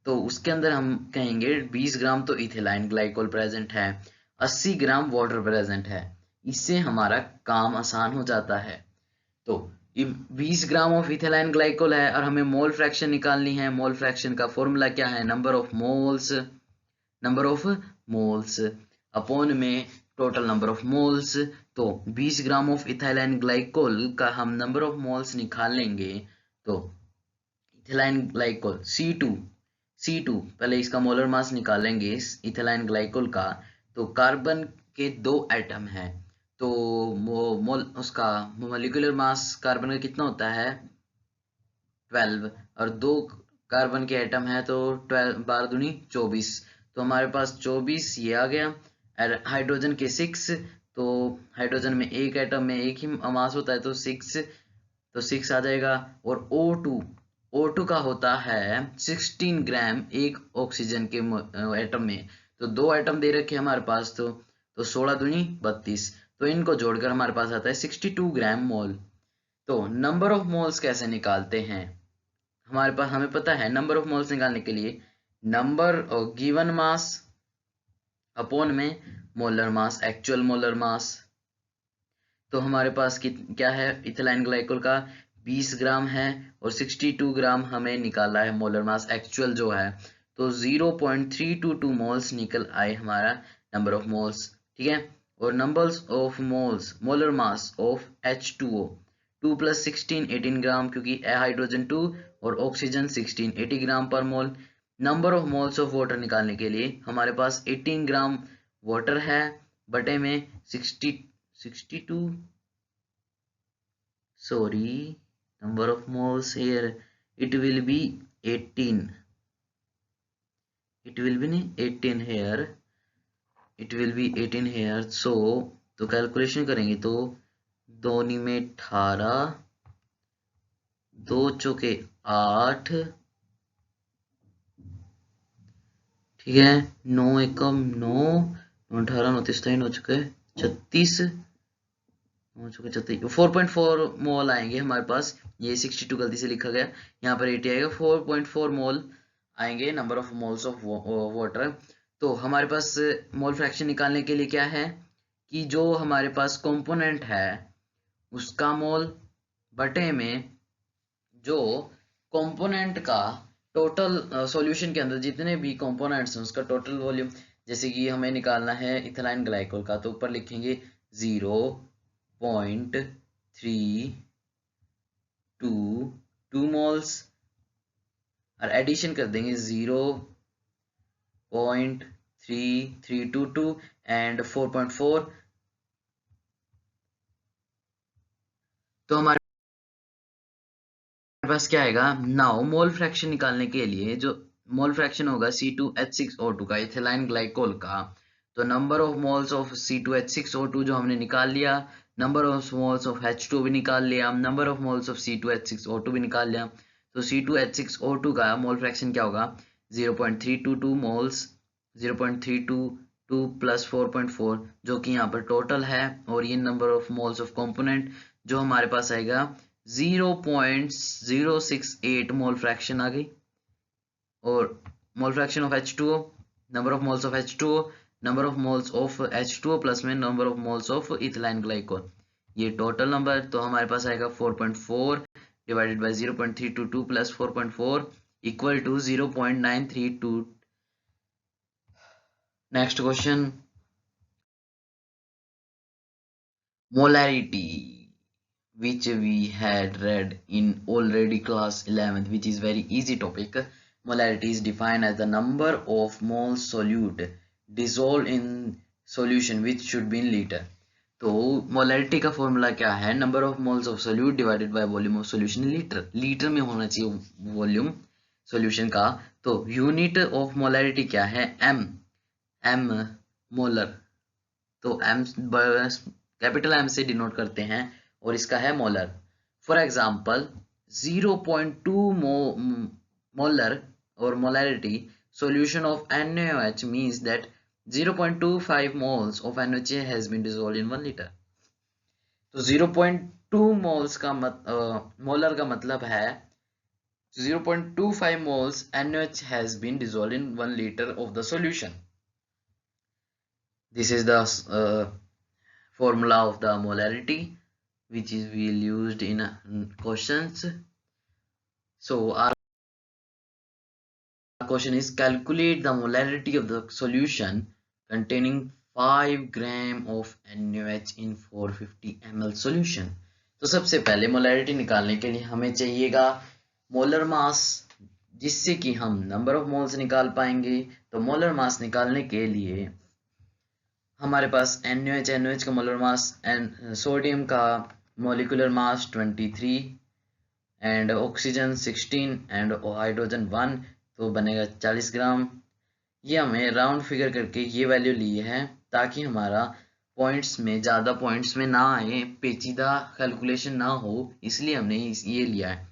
तो उसके अंदर हम कहेंगे 20 ग्राम तो इथेलाइन ग्लाइकोल प्रेजेंट है, 80 ग्राम वाटर प्रेजेंट है। इससे हमारा काम आसान हो जाता है। तो 20 ग्राम ऑफ इथेलाइन ग्लाइकोल है और हमें मोल फ्रैक्शन निकालनी है। मोल फ्रैक्शन का फॉर्मूला क्या है, नंबर ऑफ मोल्स अपॉन में टोटल नंबर ऑफ मोल्स। तो 20 ग्राम ऑफ इथाइलाइन ग्लाइकोल का हम नंबर ऑफ मोल्स निकाल लेंगे, तो इथाइलाइन ग्लाइकोल C2 पहले इसका मोलर मास निकालेंगे इथाइलाइन ग्लाइकोल का। तो कार्बन के 2 एटम हैं, तो उसका मोलिकुलर मास कार्बन का कितना होता है, 12, और 2 कार्बन के एटम है तो 12 12 दूनी 24। तो हमारे पास 24 ये आ गया, हाइड्रोजन के 6, तो हाइड्रोजन में एक एटम में एक ही मास होता है, तो 6 आ जाएगा। और O2 का होता है 16 ग्राम एक ऑक्सीजन के एटम में, तो 2 एटम दे रखे हमारे पास, तो 16 दूनी 32, तो इनको जोड़कर हमारे पास आता है 62 ग्राम मोल। तो नंबर ऑफ मोल्स कैसे निकालते हैं? हमारे पास, हमें पता है नंबर ऑफ मोल्स निकालने के लिए नंबर गिवन मास अपॉन में molar mass, actual molar mass. तो हमारे पास क्या है, इथिलाइन ग्लाइकोल का 20 ग्राम है और 62 ग्राम हमें निकाला है मोलर मास एक्चुअल जो है, तो 0.322 मोल्स निकल आए हमारा नंबर ऑफ मोल्स, ठीक है। और numbers of moles molar mass of H2O 2 + 16 18 gram, क्योंकि हाइड्रोजन 2 और ऑक्सीजन 16 80 ग्राम पर mole. Number of moles of water निकालने के लिए हमारे पास 18 ग्राम वाटर है बटे में 62, sorry, number of moles here, it will be 18, it will be 18 here, it will be 18 here, so तो कैलकुलेशन करेंगे तो 2 में 18, 2 चौके 8, ठीक है, 9 एकम 9, 18 29 9 चुके 36, 4.4 मोल आएंगे हमारे पास। ये 62 गलती से लिखा गया, यहाँ पर 80 आएगा, 4.4 मोल आएंगे number of moles of water. तो हमारे पास मोल फ्रैक्शन निकालने के लिए क्या है कि जो हमारे पास कंपोनेंट है उसका मोल बटे में जो कंपोनेंट का टोटल सॉल्यूशन के अंदर जितने भी कंपोनेंट्स हैं उसका टोटल वॉल्यूम। जैसे कि हमें निकालना है इथिलाइन ग्लाइकोल का, तो ऊपर लिखेंगे 0.322 मोल्स और एडिशन कर देंगे 0.3322 एंड 4.4, तो हमारे पास क्या आएगा नाउ। मोल फ्रैक्शन निकालने के लिए जो मोल फ्रैक्शन होगा C2H6O2 का, इथिलाइन ग्लाइकोल का, तो number of moles of C2H6O2 जो हमने निकाल लिया, number of moles of H2 भी निकाल लिया, number of moles of C2H6O2 भी निकाल लिया, तो C2H6O2 का मोल फ्रैक्शन क्या होगा 0.322 मोल्स, 0.322 प्लस 4.4 जो कि यहाँ पर टोटल है, और ये number of moles of component जो हमारे पास आएगा 0.068 मोल फ्रैक्शन आ गई। और mole fraction of H2O, number of moles of H2O, number of moles of H2O plus में number of moles of ethylene glycol, ये टोटल नंबर, तो हमारे पास आएगा 4.4 divided by 0.322 plus 4.4 equal to 0.932। Next question, molarity, which we had read in already class 11th, which is very easy topic. Molarity is defined as the number of moles solute dissolved in solution which should be in liter. तो मोलैरिटी का फॉर्मूला क्या है, number of moles of solute divided by volume of solution litre, litre में होना चाहिए वॉल्यूम सॉल्यूशन का। तो यूनिट ऑफ मोलैरिटी क्या है, एम मोलर, तो एम कैपिटल एम से डिनोट करते हैं और इसका है मोलर। फॉर एग्जांपल 0.2 मोलर और molarity solution of NaOH means that 0.25 moles of NaOH has been dissolved in 1 liter। तो 0.2 मोल्स का मोलर का मतलब है 0.25 moles NaOH has been dissolved in 1 liter of the solution. This is the formula of the molarity which is will used in questions. So our question is calculate the molarity of the solution containing 5 gram of NaOH in 450 ml solution। तो सबसे पहले मोलैरिटी निकालने के लिए हमें चाहिएगा मोलर मास, जिससे कि हम नंबर ऑफ मोल्स निकाल पाएंगे। तो मोलर मास निकालने के लिए हमारे पास NaOH का मोलर मास एंड सोडियम का molecular mass 23 and oxygen 16 and hydrogen 1, तो बनेगा 40 ग्राम। ये हमें राउंड फिगर करके ये वैल्यू ली है ताकि हमारा पॉइंट्स में ज़्यादा पॉइंट्स में ना आए, पेचीदा कैलकुलेशन ना हो, इसलिए हमने ये लिया है।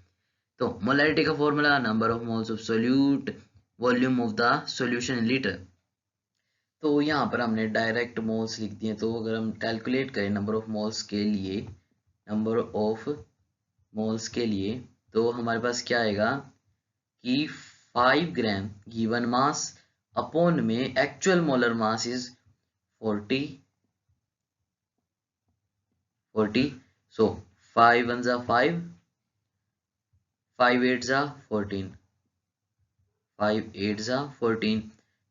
तो मोलैरिटी का formula number of moles of solute volume of the solution in litre. तो यहाँ पर हमने डायरेक्ट मोल्स लिख दिए। तो अगर हम कैलकुलेट करें नंबर ऑफ मोल्स के लिए, नंबर ऑफ मोल्स के लिए, तो हमारे पास क्या आएगा कि 5 ग्राम गिवन मास अपॉन में actual molar mass is 40। So 5 1 जा 5, 5 8 जा 14, 5 8 जा 14,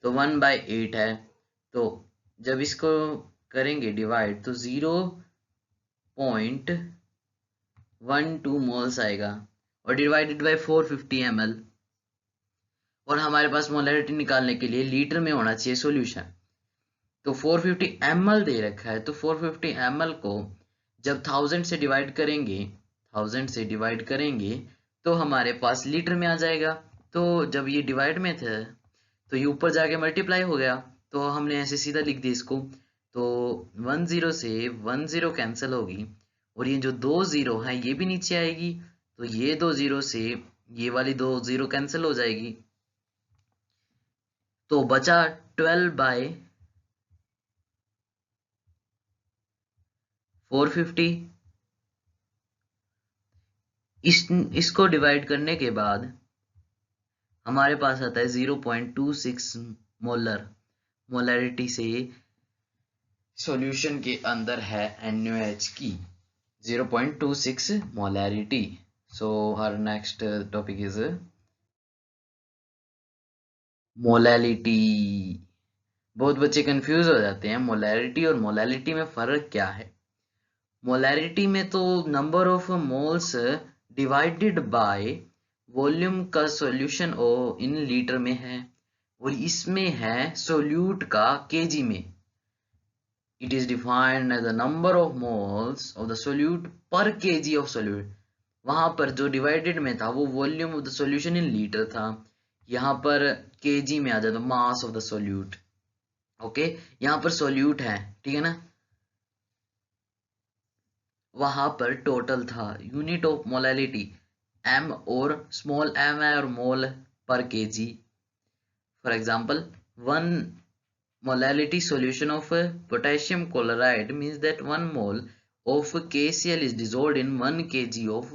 तो 1/8 है। तो जब इसको करेंगे डिवाइड तो 0.12 मोल्स आएगा और डिवाइडेड बाय 450 ml। और हमारे पास मोलैरिटी निकालने के लिए लीटर में होना चाहिए सॉल्यूशन। तो 450 ml दे रखा है, तो 450 ml को जब 1000 से डिवाइड करेंगे तो हमारे पास लीटर में आ जाएगा। तो जब ये डिवाइड में थे तो ये ऊपर जाके मल्टीप्लाई हो गया, तो हमने ऐसे सीधा लिख दिया इसको। तो 10 से 10 कैंसिल होगी और ये जो 2 0 है ये भी नीचे आएगी, तो ये 2 0 से ये वाली 2 0 कैंसिल हो जाएगी, तो बचा 12/450। इसको डिवाइड करने के बाद हमारे पास आता है 0.26 मोलैरिटी से सॉल्यूशन के अंदर है NaOH की 0.26 molarity. So her next topic is molality. बहुत बच्चे कंफ्यूज हो जाते हैं, मोलैरिटी और मोलैलिटी में फर्क क्या है। मोलैरिटी में तो number of moles divided by volume का सॉल्यूशन इन लीटर में है, और इसमें है सोल्यूट का केजी में। It is defined as the number of moles of the solute पर केजी ऑफ सोल्यूट। वहां पर जो डिवाइडेड में था वो volume of the solution in litre था, यहाँ पर केजी में आ जाता mass of the solute. Okay, यहाँ पर सोल्यूट है, ठीक है ना, वहां पर टोटल था। यूनिट ऑफ मोलैलिटी एम और स्मॉल एम है और मोल पर KG. For example 1 molality solution of potassium chloride means that 1 mole of KCl is dissolved in 1 kg of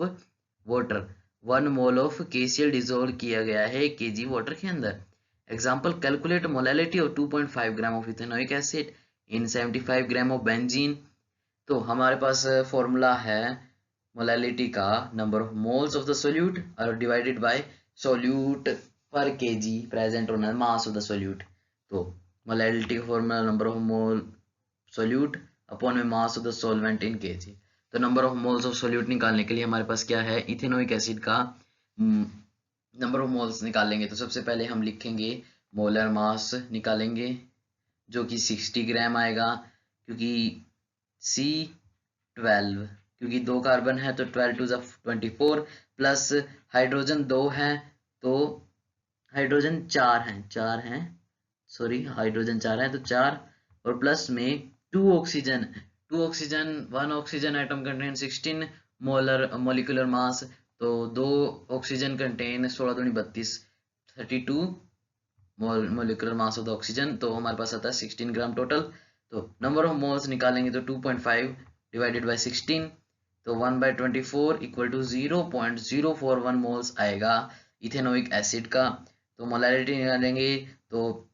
water। 1 mole of KCl dissolve किया गया है 1 kg वाटर के अंदर। Example calculate molality of 2.5 gram of ethanoic acid in 75 gram of benzene. तो हमारे पास फॉर्मूला है मोलैलिटी का number of moles of the solute और डिवाइडेड बाय सोल्यूट पर केजी प्रेजेंट होना मास ऑफ द सोल्यूट। तो मोलैलिटी का formula number of mole solute upon में mass of the solvent in kg. तो number of moles of solute निकालने के लिए हमारे पास क्या है, इथेनोइक एसिड का नंबर ऑफ मोल्स निकालेंगे। तो सबसे पहले हम लिखेंगे मोलर मास निकालेंगे जो कि 60 ग्राम आएगा, क्योंकि C12 क्योंकि 2 कार्बन है तो 12 2 24 प्लस हाइड्रोजन 2 है, तो हाइड्रोजन 4 हैं सॉरी हाइड्रोजन 4 है तो 4 और प्लस में 2 oxygen 1 oxygen atom contain 16 molecular mass, तो 2 ऑक्सीजन कंटेन 16 दूनी 32 32 molecular mass of the oxygen. तो हमारे पास आता है 16 ग्राम टोटल। तो नंबर ऑफ मोल्स निकालेंगे तो 2.5 डिवाइडेड बाय 16, तो 1/24 इक्वल टू 0.041 मोल्स आएगा इथेनोइक एसिड का। तो मोलैरिटी निकालेंगे तो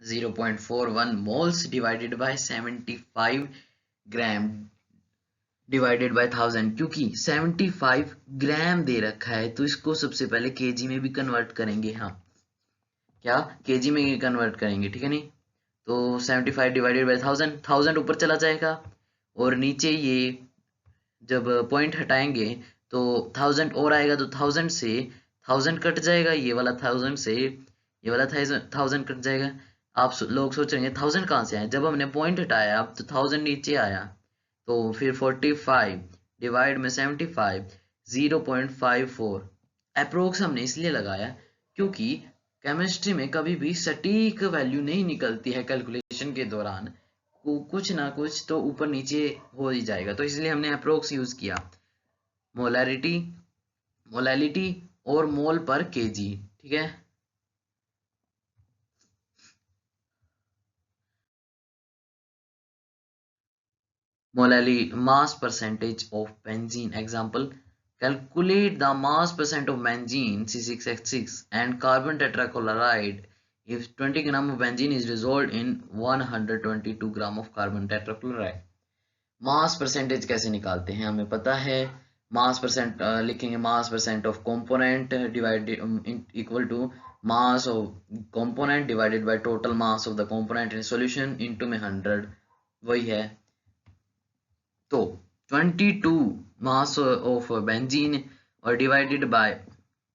0.41 moles divided bye 75 gram divided by 1000, क्योंकि 75 ग्राम दे रखा है तो इसको सबसे पहले केजी में भी कन्वर्ट करेंगे हम, क्या केजी में कन्वर्ट करेंगे, ठीक है नहीं। तो 75 डिवाइडेड बाय 1000 ऊपर चला जाएगा और नीचे ये जब पॉइंट हटाएंगे तो 1000 और आएगा, तो 1000 से 1000 कट जाएगा, ये वाला 1000 से ये वाला 1000 कट जाएगा। आप लोग सोच रहे हैं 1000 कहाँ से आया, जब हमने पॉइंट हटाया तो 1000 नीचे आया, तो फिर 45 डिवाइड में 75 0.54 अप्रोक्स हमने इसलिए लगाया क्योंकि केमिस्ट्री में कभी भी सटीक वैल्यू नहीं निकलती है कैलकुलेशन के दौरान, कुछ ना कुछ तो ऊपर नीचे हो ही जाएगा, तो इसलिए हमने अप्रोक्स यूज किया। मोलैरिटी, मोलैलिटी और मोल पर केजी, ठीक है। Mass percentage of benzene. Example: calculate the mass percent of benzene C6H6 and carbon tetrachloride if 20 gram of benzene is dissolved in 122 gram of carbon tetrachloride. Mass percentage कैसे निकालते हैं, हमें पता है। मास परसेंट लिखेंगे, mass percent of component divided equal to mass of component divided by total mass of the component in solution into में 100, वही है। तो 22 मास ऑफ बेंजीन और divided by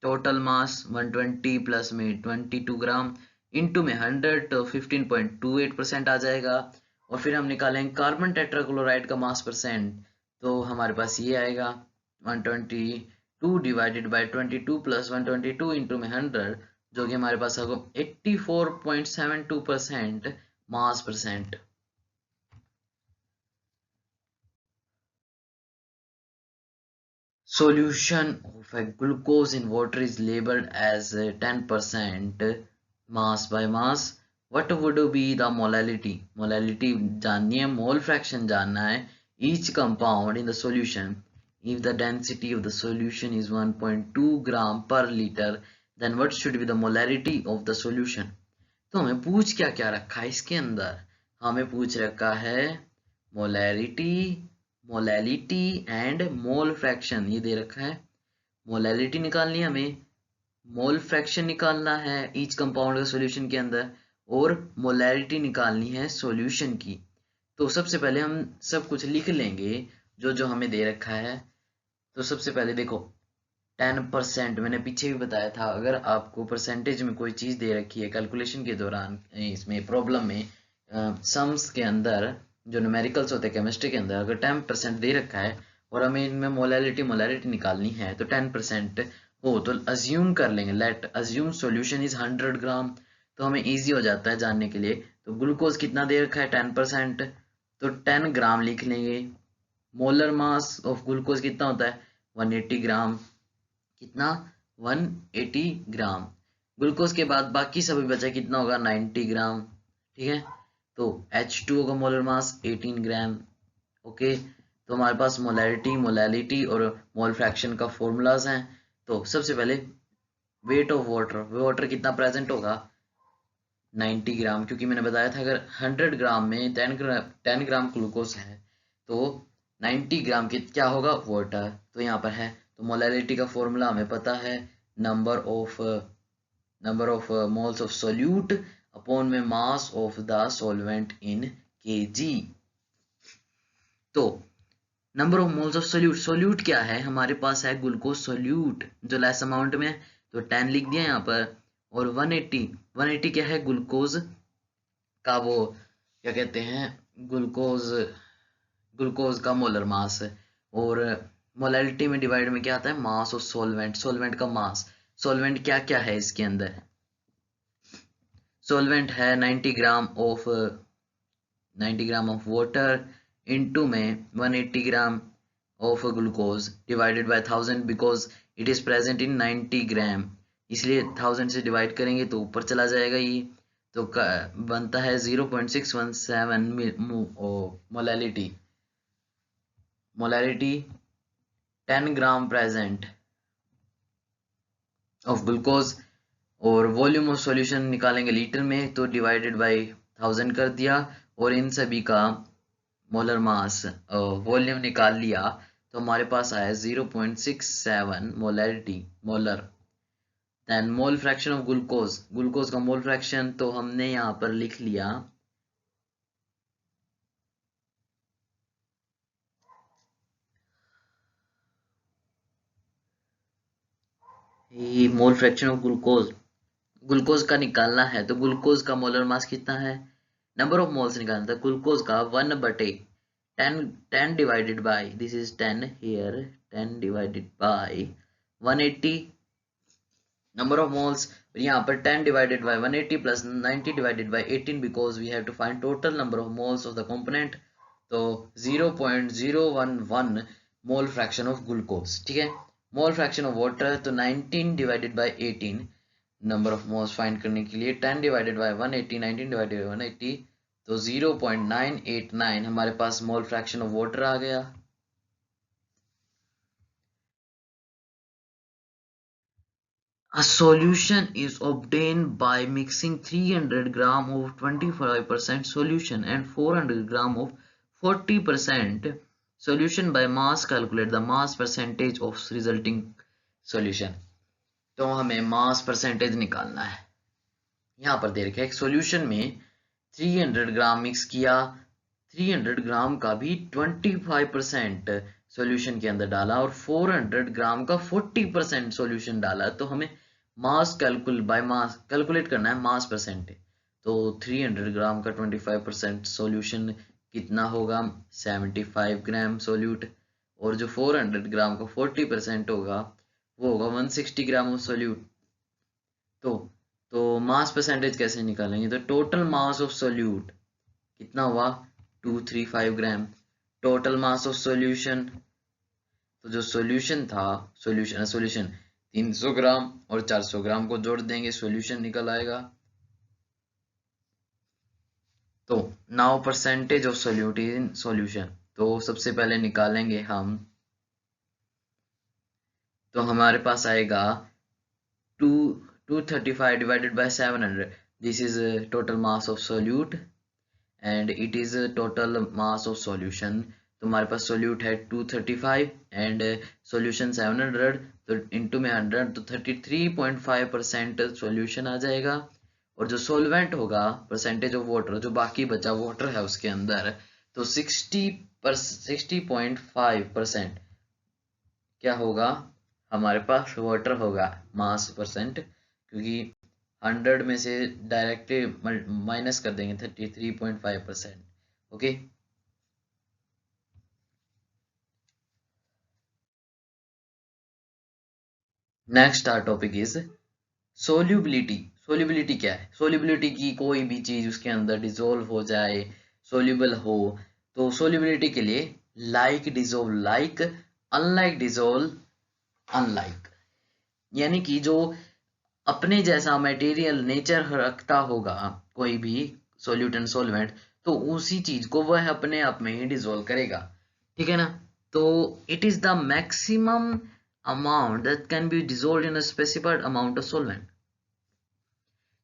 total mass 120 plus में 22 ग्राम इनटू में 100, तो 15.28% आ जाएगा। और फिर हम निकालेंगे कार्बन टेट्राक्लोराइड का मास परसेंट, तो हमारे पास ये आएगा 122 डिवाइडेड बाय 22 प्लस 122 इंटू में 100, जो कि हमारे पास आएगा 84.72% मास percent. Solution of a glucose in water is labeled as 10% mass by mass. What would be the molality? Molality जाननी है, mole fraction जानना है, each compound in the solution. If the density of the solution is 1.2 gram per liter, then what should be the molarity of the solution? तो हमें पूछ क्या क्या रखा है इसके अंदर, हमें पूछ रखा है molarity, molality and mole fraction, ये दे रखा है। मोलैलिटी निकालनी है हमें, मोल फ्रैक्शन निकालना है ईच कंपाउंड का सॉल्यूशन के अंदर, और मोलैरिटी निकालनी है सॉल्यूशन की। तो सबसे पहले हम सब कुछ लिख लेंगे जो जो हमें दे रखा है। तो सबसे पहले देखो 10%, मैंने पीछे भी बताया था, अगर आपको परसेंटेज में कोई चीज़ दे रखी है कैलकुलेशन के दौरान, इसमें प्रॉब्लम में सम्स के अंदर जो न्यूमेरिकल्स होते हैं केमिस्ट्री के अंदर, अगर 10% दे रखा है और हमें इनमें मोलैरिटी निकालनी है तो 10% हो, तो अज्यूम कर लेंगे, लेट अज्यूम सॉल्यूशन इज 100 ग्राम, तो हमें इजी हो जाता है जानने के लिए। तो ग्लूकोज कितना दे रखा है 10%, तो 10 ग्राम लिख लेंगे। मोलर मास ऑफ ग्लूकोज कितना होता है 180 ग्राम, कितना 180 ग्राम। ग्लूकोज के बाद बाकी सभी बचा कितना होगा 90 ग्राम, ठीक है। तो H2O का मोलर मास 18 ग्राम, ओके। तो हमारे पास मोलैरिटी, मोलैलिटी और मोल फ्रैक्शन का फॉर्मूलाज हैं। तो सबसे पहले वेट ऑफ वाटर, वाटर कितना प्रेजेंट होगा 90 ग्राम, क्योंकि मैंने बताया था अगर 100 ग्राम में 10 ग्राम ग्लूकोज है तो 90 ग्राम की क्या होगा वाटर, तो यहाँ पर है। तो मोलैलिटी का फॉर्मूला हमें पता है, number of moles of solute upon में mass of the solvent in kg. तो number of moles of solute, solute क्या है हमारे पास है ग्लूकोज सोल्यूट जो लेस अमाउंट में है, तो 10 लिख दिया यहाँ पर। और 180 क्या है ग्लूकोज का, वो क्या कहते हैं ग्लूकोज का मोलर मास। और मोलैलिटी में डिवाइड में क्या आता है मास ऑफ सॉल्वेंट, सॉल्वेंट का मास। सॉल्वेंट क्या क्या है इसके अंदर, सॉल्वेंट है 90 ग्राम ऑफ वाटर इनटू में 180 gram of glucose divided by 1000, because it is present इन 90 ग्राम, इसलिए 1000 से डिवाइड करेंगे तो ऊपर चला जाएगा ये, तो बनता है 0.617 molality. Molality 10 gram present of glucose, और वॉल्यूम ऑफ सॉल्यूशन निकालेंगे लीटर में, तो डिवाइडेड बाय 1000 कर दिया, और इन सभी का मोलर मास वॉल्यूम निकाल लिया, तो हमारे पास आया 0.67 molarity molar. Then mole fraction of glucose, glucose का मोल फ्रैक्शन तो हमने यहाँ पर लिख लिया, ये मोल फ्रैक्शन ऑफ ग्लूकोज, ग्लूकोज का निकालना है, तो ग्लूकोज का मोलर मास कितना है, नंबर ऑफ मोल्स निकालना था ग्लूकोज का 1/10, 10 divided by, this is 10 here, 10 divided by 180, number of moles यहाँ पर 10 divided by 180 plus 90 divided by 18 because we have to find total number of moles of the component. तो 0.011 मोल फ्रैक्शन ऑफ ग्लूकोज, ठीक है. मोल फ्रैक्शन ऑफ वाटर तो 19 divided by 18 number of moles find करने के लिए 10 डिवाइडेड बाय 180 19 डिवाइडेड बाय 180 तो 0.989 हमारे पास मोल फ्रैक्शन ऑफ वाटर आ गया. A solution is obtained by mixing 300 gram of 25% solution and 400 gram of 40% solution by mass. Calculate the mass percentage of resulting solution. तो हमें मास परसेंटेज निकालना है. यहाँ पर दे रखा है एक सॉल्यूशन में 300 ग्राम मिक्स किया, 300 ग्राम का भी 25% सॉल्यूशन के अंदर डाला और 400 ग्राम का 40% सॉल्यूशन डाला. तो हमें मास कैलकुलेट करना है मास परसेंटेज. तो 300 ग्राम का 25% सॉल्यूशन कितना होगा 75 ग्राम सोल्यूट, और जो 400 ग्राम का 40% होगा वो होगा 160 ग्राम ऑफ सोल्यूट. तो मास परसेंटेज कैसे निकालेंगे, तो टोटल मास ऑफ सोल्यूट कितना हुआ 235 ग्राम. टोटल मास ऑफ सॉल्यूशन, तो जो सॉल्यूशन था सॉल्यूशन 300 ग्राम और 400 ग्राम को जोड़ देंगे सॉल्यूशन निकल आएगा. तो now percentage of solute in solution, तो सबसे पहले निकालेंगे हम. तो हमारे पास आएगा 235 divided by 700. This is total mass of solute and it is total mass of solution. तो हमारे पास सोल्यूट है 235 एंड सॉल्यूशन 700, तो इनटू में 100 तो 33.5% सॉल्यूशन आ जाएगा. और जो सॉल्वेंट होगा परसेंटेज ऑफ वाटर, जो बाकी बचा वाटर है उसके अंदर, तो 60.5% क्या होगा हमारे पास वाटर होगा मास परसेंट, क्योंकि 100 में से डायरेक्टली माइनस कर देंगे 33.5%. Okay. Next our topic is solubility. Solubility क्या है, सोल्यूबिलिटी की कोई भी चीज उसके अंदर डिसोल्व हो जाए, सोल्यूबल हो, तो सोल्यूबिलिटी के लिए like dissolve like, unlike dissolve unlike, यानी कि जो अपने जैसा मटेरियल नेचर रखता होगा कोई भी सोल्यूट एंड सोलवेंट, तो उसी चीज को वह अपने आप में ही डिसोल्व करेगा, ठीक है ना. तो it is the maximum amount that can be dissolved in a specified amount of solvent.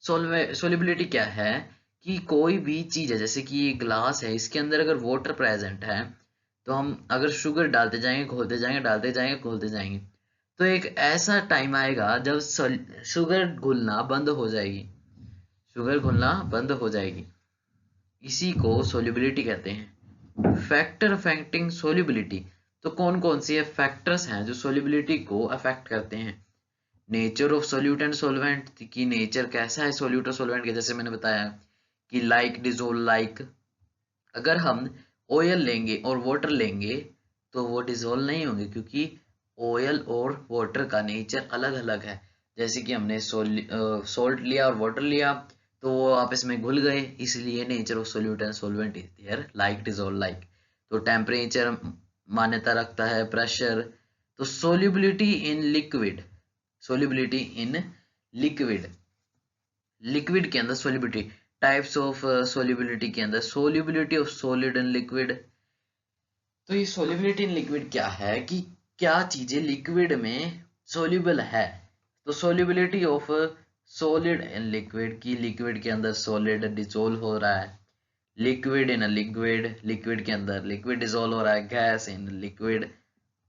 Solubility क्या है कि कोई भी चीज है, जैसे कि ये ग्लास है, इसके अंदर अगर वाटर प्रेजेंट है तो हम अगर शुगर डालते जाएंगे घोलते जाएंगे डालते जाएंगे घोलते जाएंगे, तो एक ऐसा टाइम आएगा जब शुगर घुलना बंद हो जाएगी, शुगर घुलना बंद हो जाएगी. इसी को सोलिबिलिटी कहते हैं. फैक्टर अफेक्टिंग सोलिबिलिटी, तो कौन कौन सी फैक्टर्स हैं जो सोल्यूबिलिटी को अफेक्ट करते हैं. Nature of solute and solvent, की नेचर कैसा है सोल्यूट और सोलवेंट के, जैसे मैंने बताया कि लाइक डिसोल्व लाइक. अगर हम ऑयल लेंगे और वाटर लेंगे तो वो डिसोल्व नहीं होंगे, क्योंकि ऑयल और वाटर का नेचर अलग अलग है. जैसे कि हमने सोल्ट लिया और वाटर लिया तो वो आपस में घुल गए, इसलिए nature of solute and solvent is there like dissolve like. तो टेम्परेचर मान्यता रखता है, प्रेशर. तो solubility in liquid, solubility in liquid, liquid के अंदर सोल्यूबिलिटी, टाइप्स ऑफ सोल्यूबिलिटी के अंदर solubility of solid and liquid. तो ये सोल्यूबिलिटी इन लिक्विड क्या है कि क्या चीजें लिक्विड में सोल्यूबल है. तो solubility of solid in liquid, की लिक्विड के अंदर सॉलिड डिसोल्व हो रहा है, लिक्विड इन लिक्विड, लिक्विड के अंदर लिक्विड डिसोल्व हो रहा है, गैस इन लिक्विड.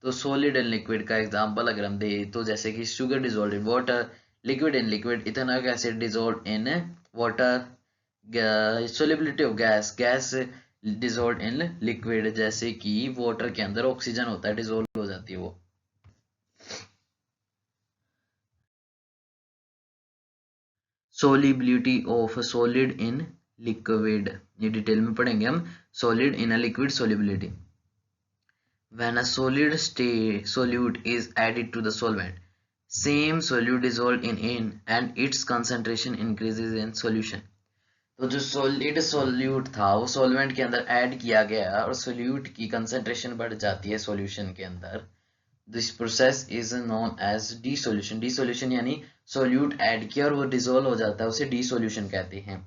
तो सॉलिड एंड लिक्विड का एग्जांपल अगर हम दे तो जैसे कि sugar dissolve in water, liquid in liquid, ethanoic acid dissolve in water, solubility of gas, gas dissolve in liquid, जैसे कि वाटर के अंदर ऑक्सीजन होता है डिसोल्व हो जाती है वो. Solubility of solid in liquid, ये डिटेल में पढ़ेंगे हम. Solid in a liquid solubility, when a solid state solute is added to the solvent, same solute dissolved in and its concentration increases in solution. तो जो सॉलिड सोल्यूट था वो सॉल्वेंट के अंदर ऐड किया गया और सोल्यूट की कंसंट्रेशन बढ़ जाती है सॉल्यूशन के अंदर. This process is known as dissolution. Dissolution यानी सोल्यूट ऐड किया और वो डिसॉल्व हो जाता है, उसे डिसोल्यूशन कहते हैं.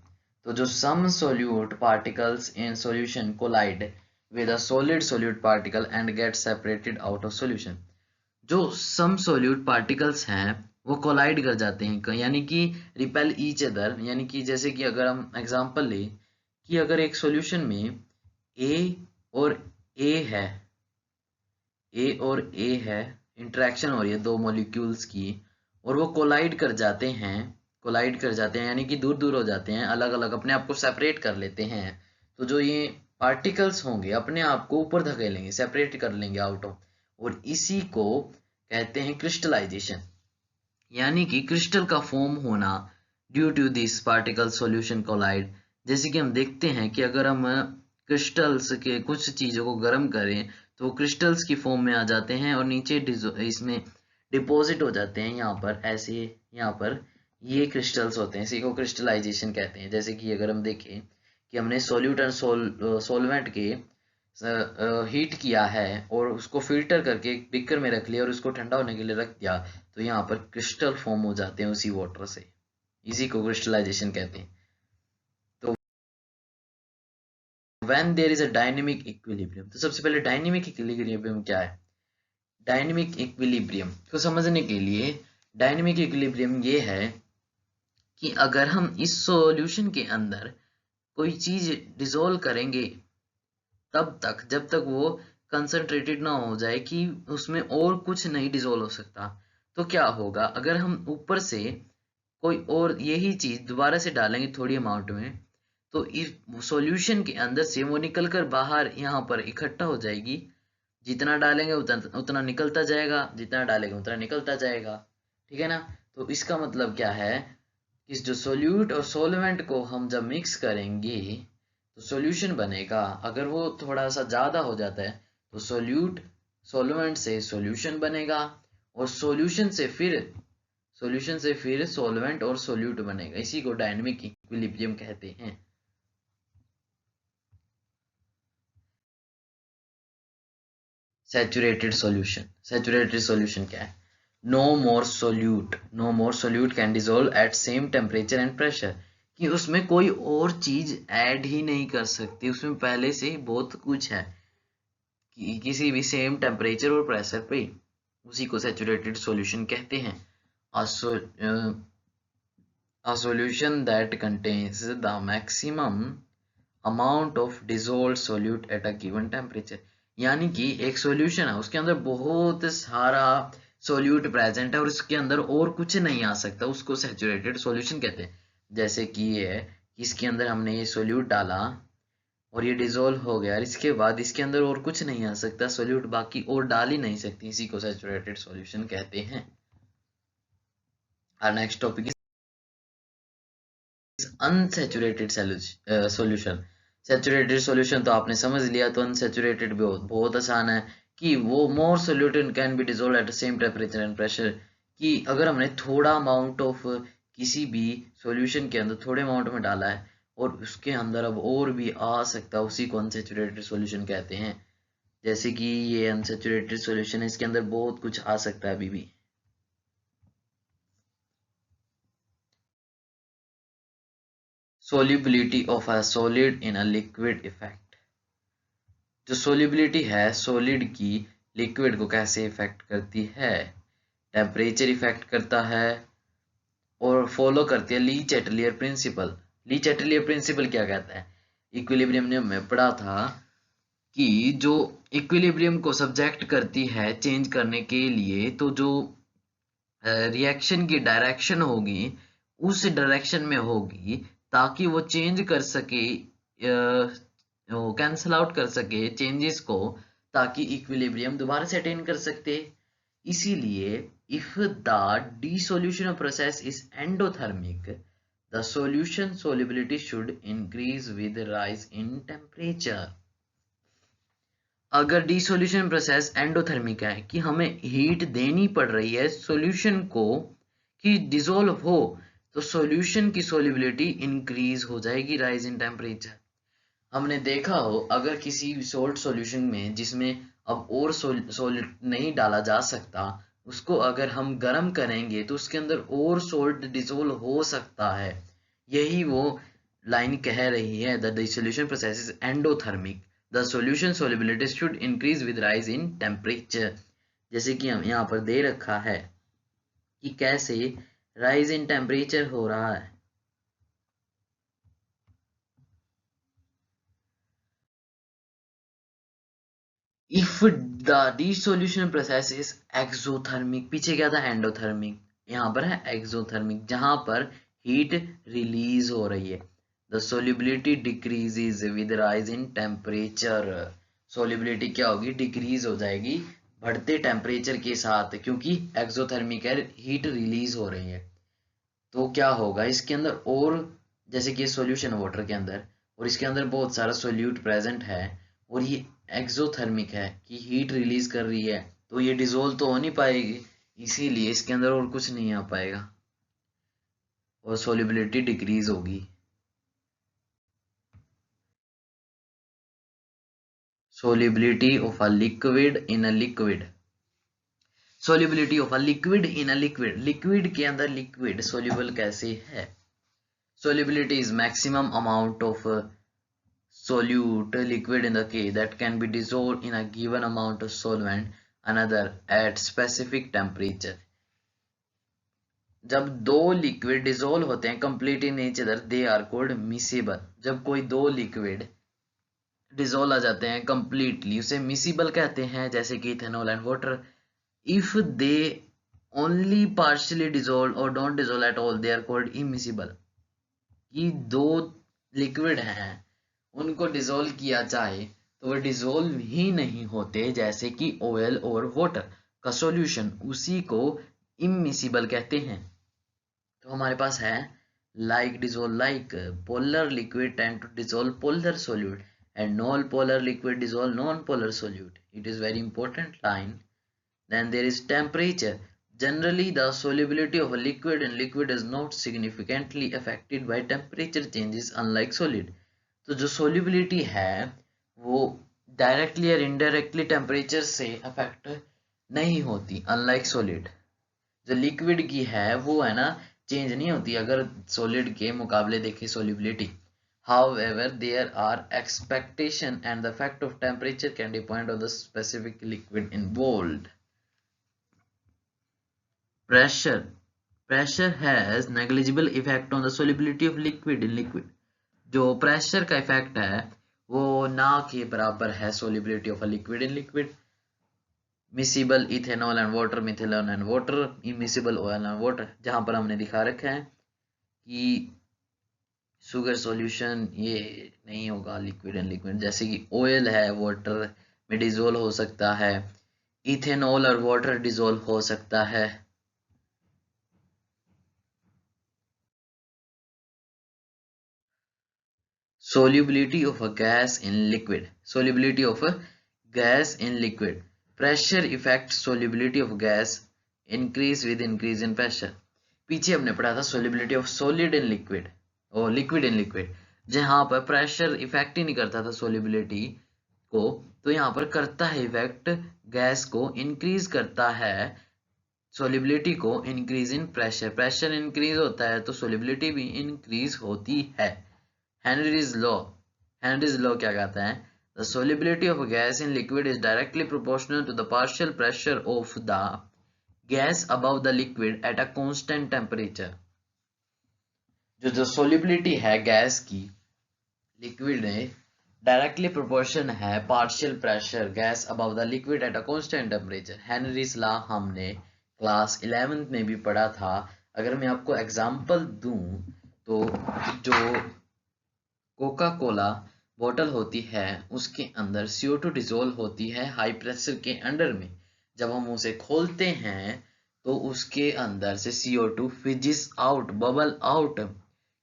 तो जो some solute particles in solution collide with a solid solute particle and get separated out of solution. जो सम सोल्यूट पार्टिकल्स हैं वो कोलाइड कर जाते हैं, यानी कि रिपेल ईच अदर. यानी कि जैसे कि अगर हम एग्जांपल लें कि अगर एक सॉल्यूशन में ए और ए है, इंटरेक्शन हो रही है दो मॉलिक्यूल्स की और वो कोलाइड कर जाते हैं यानी कि दूर दूर हो जाते हैं, अलग अलग अपने आप को सेपरेट कर लेते हैं. तो जो ये पार्टिकल्स होंगे अपने आप को ऊपर धकेलेंगे, सेपरेट कर लेंगे आउट ऑफ, और इसी को कहते हैं क्रिस्टलाइजेशन, यानी कि क्रिस्टल का फॉर्म होना due to this particle solution collide. जैसे कि हम देखते हैं कि अगर हम क्रिस्टल्स के कुछ चीज़ों को गर्म करें तो वो क्रिस्टल्स की फॉर्म में आ जाते हैं और नीचे इसमें डिपॉजिट हो जाते हैं. यहाँ पर ऐसे, यहाँ पर ये क्रिस्टल्स होते हैं, इसी को क्रिस्टलाइजेशन कहते हैं. जैसे कि अगर हम देखें कि हमने सोल्यूट एंड सोलवेंट के हीट किया है और उसको फिल्टर करके एक बीकर में रख लिया और उसको ठंडा होने के लिए रख दिया, तो यहाँ पर क्रिस्टल फॉर्म हो जाते हैं उसी वाटर से, इसी को क्रिस्टलाइजेशन कहते हैं. तो when there is a dynamic equilibrium, तो सबसे पहले डायनेमिक इक्विलिब्रियम क्या है. डायनेमिक इक्विलिब्रियम को समझने के लिए डायनेमिक इक्विलिब्रियम ये है कि अगर हम इस सॉल्यूशन के अंदर कोई चीज डिसॉल्व करेंगे तब तक जब तक वो कंसंट्रेटेड ना हो जाए कि उसमें और कुछ नहीं डिसॉल्व हो सकता. तो क्या होगा अगर हम ऊपर से कोई और यही चीज दोबारा से डालेंगे थोड़ी अमाउंट में, तो इस सॉल्यूशन के अंदर से वो निकलकर बाहर यहाँ पर इकट्ठा हो जाएगी. जितना डालेंगे उतना निकलता जाएगा, जितना डालेंगे उतना निकलता जाएगा. ठीक है ना. तो इसका मतलब क्या है कि जो सोल्यूट और सोलवेंट को हम जब मिक्स करेंगे तो सॉल्यूशन बनेगा. अगर वो थोड़ा सा ज़्यादा हो जाता है तो सोल्यूट सोलवेंट से सॉल्यूशन बनेगा और सॉल्यूशन से फिर सॉल्वेंट और सोल्यूट बनेगा. इसी को डायनेमिक इक्विलिब्रियम कहते हैं. सैचुरेटेड सॉल्यूशन क्या है. No more solute can dissolve at same temperature and pressure, कि उसमें कोई और चीज ऐड ही नहीं कर सकती, उसमें पहले से ही बहुत कुछ है कि किसी भी सेम टेम्परेचर और प्रेशर पे. उसी को सैचुरेटेड सॉल्यूशन कहते हैं. A solution that contains the maximum amount of dissolved solute at a given temperature, यानी कि एक सॉल्यूशन है उसके अंदर बहुत सारा सोल्यूट प्रेजेंट है और उसके अंदर और कुछ नहीं आ सकता, उसको सैचुरेटेड सॉल्यूशन कहते हैं. जैसे कि ये है कि इसके अंदर हमने ये सोल्यूट डाला और ये डिसॉल्व हो गया और इसके बाद इसके अंदर और कुछ नहीं आ सकता, सोल्यूट बाकी और डाल ही नहीं सकती, इसी को सैचुरेटेड सॉल्यूशन कहते हैं. और next topic unsaturated solution. Saturated solution तो आपने समझ लिया. तो अनसैचुरेटेड भी बहुत आसान है कि वो more solute can be dissolve at same temperature and pressure, कि अगर हमने थोड़ा अमाउंट ऑफ किसी भी सॉल्यूशन के अंदर थोड़े अमाउंट में डाला है और उसके अंदर अब और भी आ सकता है, उसी को अनसैचुरेटेड सॉल्यूशन कहते हैं. जैसे कि ये अनसैचुरेटेड सॉल्यूशन है, इसके अंदर बहुत कुछ आ सकता है अभी भी. solubility of a solid in a liquid effect. जो सोल्यूबिलिटी है सॉलिड की लिक्विड को कैसे इफेक्ट करती है. टेम्परेचर इफेक्ट करता है और फॉलो करती है ली चैटलियर प्रिंसिपल. ली चैटलियर प्रिंसिपल क्या कहता है. इक्विलिब्रियम ने हमें पढ़ा था कि जो इक्विलिब्रियम को सब्जेक्ट करती है चेंज करने के लिए, तो जो रिएक्शन की डायरेक्शन होगी उस डायरेक्शन में होगी ताकि वो चेंज कर सके, वो कैंसल आउट कर सके चेंजेस को, ताकि इक्विलिब्रियम दोबारा से अटेन कर सकते. इसीलिए if the dissolution process is endothermic the solution solubility should increase with rise in temperature. अगर डिसोल्यूशन प्रोसेस एंडोथर्मिक है कि हमें हीट देनी पड़ रही है सॉल्यूशन को कि डिसोल्व हो, तो सॉल्यूशन की सोल्युबिलिटी इंक्रीज हो जाएगी राइज इन टेम्परेचर। हमने देखा हो अगर किसी सोल्ट सॉल्यूशन में जिसमें अब और सोल्ट नहीं डाला जा सकता, उसको अगर हम गर्म करेंगे तो उसके अंदर और सोल्ट डिसोल्व हो सकता है। यही वो लाइन कह रही है, the dissolution process is endothermic, the solution solubility should increase with rise in temperature. जैसे कि हम यहाँ पर दे रखा है कि कैसे राइज इन टेम्परेचर हो रहा है। If the dissolution process is exothermic, पीछे क्या था एंडोथर्मिक, यहाँ पर है एक्सोथर्मिक, जहां पर हीट रिलीज हो रही है। The solubility decreases with rise in temperature, solubility क्या होगी, डिक्रीज हो जाएगी बढ़ते टेम्परेचर के साथ, क्योंकि एक्सोथर्मिक है, हीट रिलीज हो रही है। तो क्या होगा इसके अंदर, और जैसे कि सॉल्यूशन वाटर के अंदर, और इसके अंदर बहुत सारा सोल्यूट प्रेजेंट है, और ये एक्सोथर्मिक है कि हीट रिलीज कर रही है, तो ये डिसोल्व तो हो नहीं पाएगी, इसीलिए इसके अंदर और कुछ नहीं आ पाएगा और सोल्युबिलिटी डिक्रीज होगी। Solubility of a liquid in a liquid, solubility of a liquid in a liquid, liquid के अंदर लिक्विड सोल्यूबल कैसे है। Solubility is maximum amount of solute liquid in the case that can be dissolved in a given amount of solvent another at specific temperature। जब दो लिक्विड डिसोल्व होते हैं complete in each other they are called miscible. जब कोई दो लिक्विड डिसोल्व आ जाते हैं कंप्लीटली उसे मिसिबल कहते हैं, जैसे कि ethanol and water. If they only partially dissolve और don't dissolve at all they are called immiscible. ये दो लिक्विड हैं उनको डिसोल्व किया जाए तो वो डिसोल्व ही नहीं होते, जैसे कि ऑयल और वाटर का सॉल्यूशन, उसी को इमिसिबल कहते हैं। तो हमारे पास है like dissolve like, polar liquid tend to dissolve polar solute and non polar liquid dissolve non polar solute. It is very important line. Then there is temperature. Generally, the solubility of a liquid in liquid is not significantly affected by temperature changes, unlike solid. तो जो solubility है वो directly और indirectly temperature से affect नहीं होती, unlike solid। जो liquid की है वो है ना change नहीं होती अगर solid के मुकाबले देखें solubility। However, there are expectation and the effect of temperature can depend on the specific liquid involved। Pressure has negligible effect on the solubility of liquid in liquid। जो प्रेशर का इफेक्ट है वो ना के बराबर है solubility of a liquid in liquid। Miscible ethanol and water, methanol and water, immiscible oil and water. जहां पर हमने दिखा रखा है कि शुगर सॉल्यूशन ये नहीं होगा लिक्विड एंड लिक्विड, जैसे कि ऑयल है वाटर में डिसोल्व हो सकता है, इथेनॉल और वाटर डिसोल्व हो सकता है। Solubility of a gas in liquid, solubility of a gas in liquid, pressure affects solubility of gas increase with increase in pressure। पीछे हमने पढ़ा था solubility of solid in liquid और liquid in liquid, जहां पर प्रेशर इफेक्ट ही नहीं करता था solubility को, तो यहाँ पर करता है इफेक्ट, गैस को इंक्रीज करता है solubility को increase in pressure, pressure increase होता है तो solubility भी इंक्रीज होती है। Henry's law क्या कहता है, the solubility of a gas in liquid is directly proportional to the partial pressure of the gas above the liquid at a constant temperature। जो solubility है गैस की लिक्विड में डायरेक्टली प्रोपोर्शन है partial pressure gas above the liquid at a constant temperature. Henry's law हमने क्लास 11th में भी पढ़ा था। अगर मैं आपको एग्जांपल दूं तो जो कोका कोला बोतल होती है उसके अंदर CO2 डिसोल्व होती है हाई प्रेशर के अंडर में। जब हम उसे खोलते हैं तो उसके अंदर से CO2 फिजिस आउट, बबल आउट,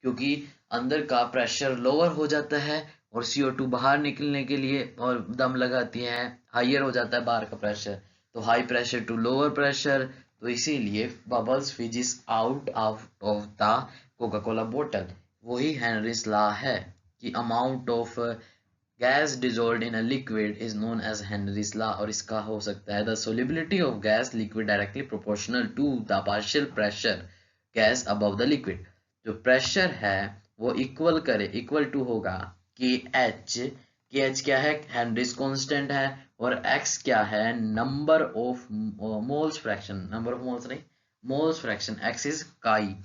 क्योंकि अंदर का प्रेशर लोअर हो जाता है और CO2 बाहर निकलने के लिए और दम लगाती है, हाइयर हो जाता है बाहर का प्रेशर, तो high pressure to lower pressure, तो इसीलिए bubbles fizz out of the coca cola बोतल। वही हेनरीज लॉ है कि amount of gas dissolved in a liquid is known as Henry's law, और इसका हो सकता है the solubility of gas liquid directly proportional to the partial pressure gas above the liquid. जो प्रेशर है वो इक्वल टू होगा के एच क्या है, हेनरीज कांस्टेंट है, और एक्स क्या है, number of moles fraction, number of moles नहीं, मोल्स फ्रैक्शन, एक्स इज काई।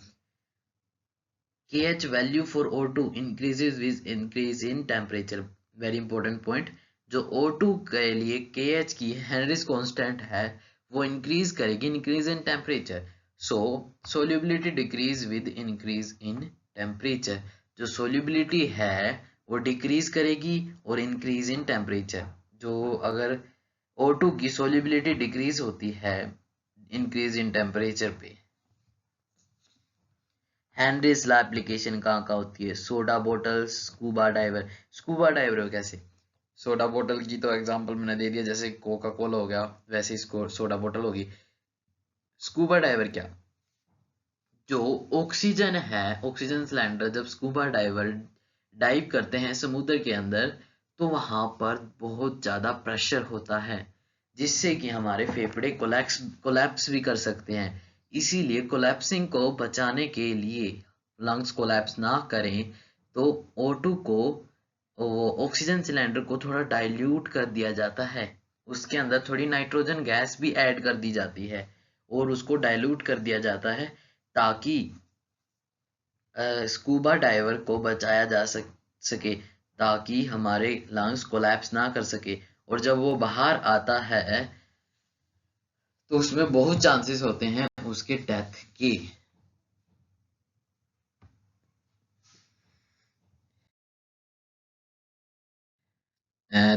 KH value for O2 increases with increase in temperature. Very important point. जो O2 के लिए KH की हेनरीज कांस्टेंट है वो इंक्रीज करेगी increase in temperature, so solubility decrease with increase in temperature. जो सोल्यूबिलिटी है वो डिक्रीज करेगी और इंक्रीज इन टेम्परेचर। जो अगर O2 की सोल्यूबिलिटी डिक्रीज होती है इंक्रीज इन टेम्परेचर पे। हेनरीज लॉ एप्लीकेशन कहाँ कहाँ होती है, सोडा बोतल, स्कूबा डाइवर। स्कूबा डाइवर कैसे, सोडा बोतल की तो एग्जांपल मैंने दे दिया, जैसे कोका कोला हो गया वैसे इसको सोडा बोतल होगी। स्कूबा डाइवर क्या, जो ऑक्सीजन है, ऑक्सीजन सिलेंडर जब स्कूबा डाइवर डाइव करते हैं समुद्र के अंदर तो वहां पर बहुत ज्यादा प्रेशर होता है जिससे कि हमारे फेफड़े कोलैप्स भी कर सकते हैं। इसीलिए कोलैप्सिंग को बचाने के लिए, लंग्स कोलैप्स ना करें, तो O2 को, ऑक्सीजन सिलेंडर को थोड़ा डाइल्यूट कर दिया जाता है, उसके अंदर थोड़ी नाइट्रोजन गैस भी ऐड कर दी जाती है और उसको डाइल्यूट कर दिया जाता है ताकि स्कूबा डाइवर को बचाया जा सके, ताकि हमारे लंग्स कोलैप्स ना कर सके। और जब वो बाहर आता है तो उसमें बहुत चांसेस होते हैं उसके डेथ के।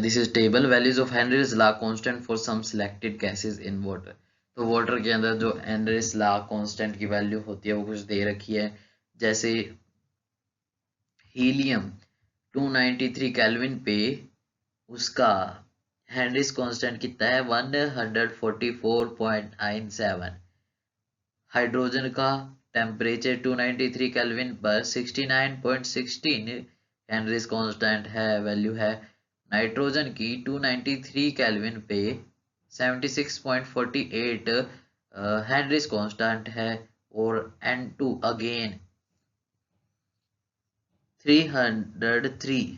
This is table values of Henry's law constant for some selected gases in water. तो वाटर के अंदर जो हेनरीज लॉ कांस्टेंट की वैल्यू होती है वो कुछ दे रखी है, जैसे हीलियम 293 केल्विन पे उसका हेनरीज कांस्टेंट कितना है 144.97। हाइड्रोजन का टेम्परेचर 293 केल्विन पर 69.16 हेनरीज कांस्टेंट है, वैल्यू है। नाइट्रोजन की 293 केल्विन पे 76.48 हेनरीज कांस्टेंट है, और N2 अगेन 303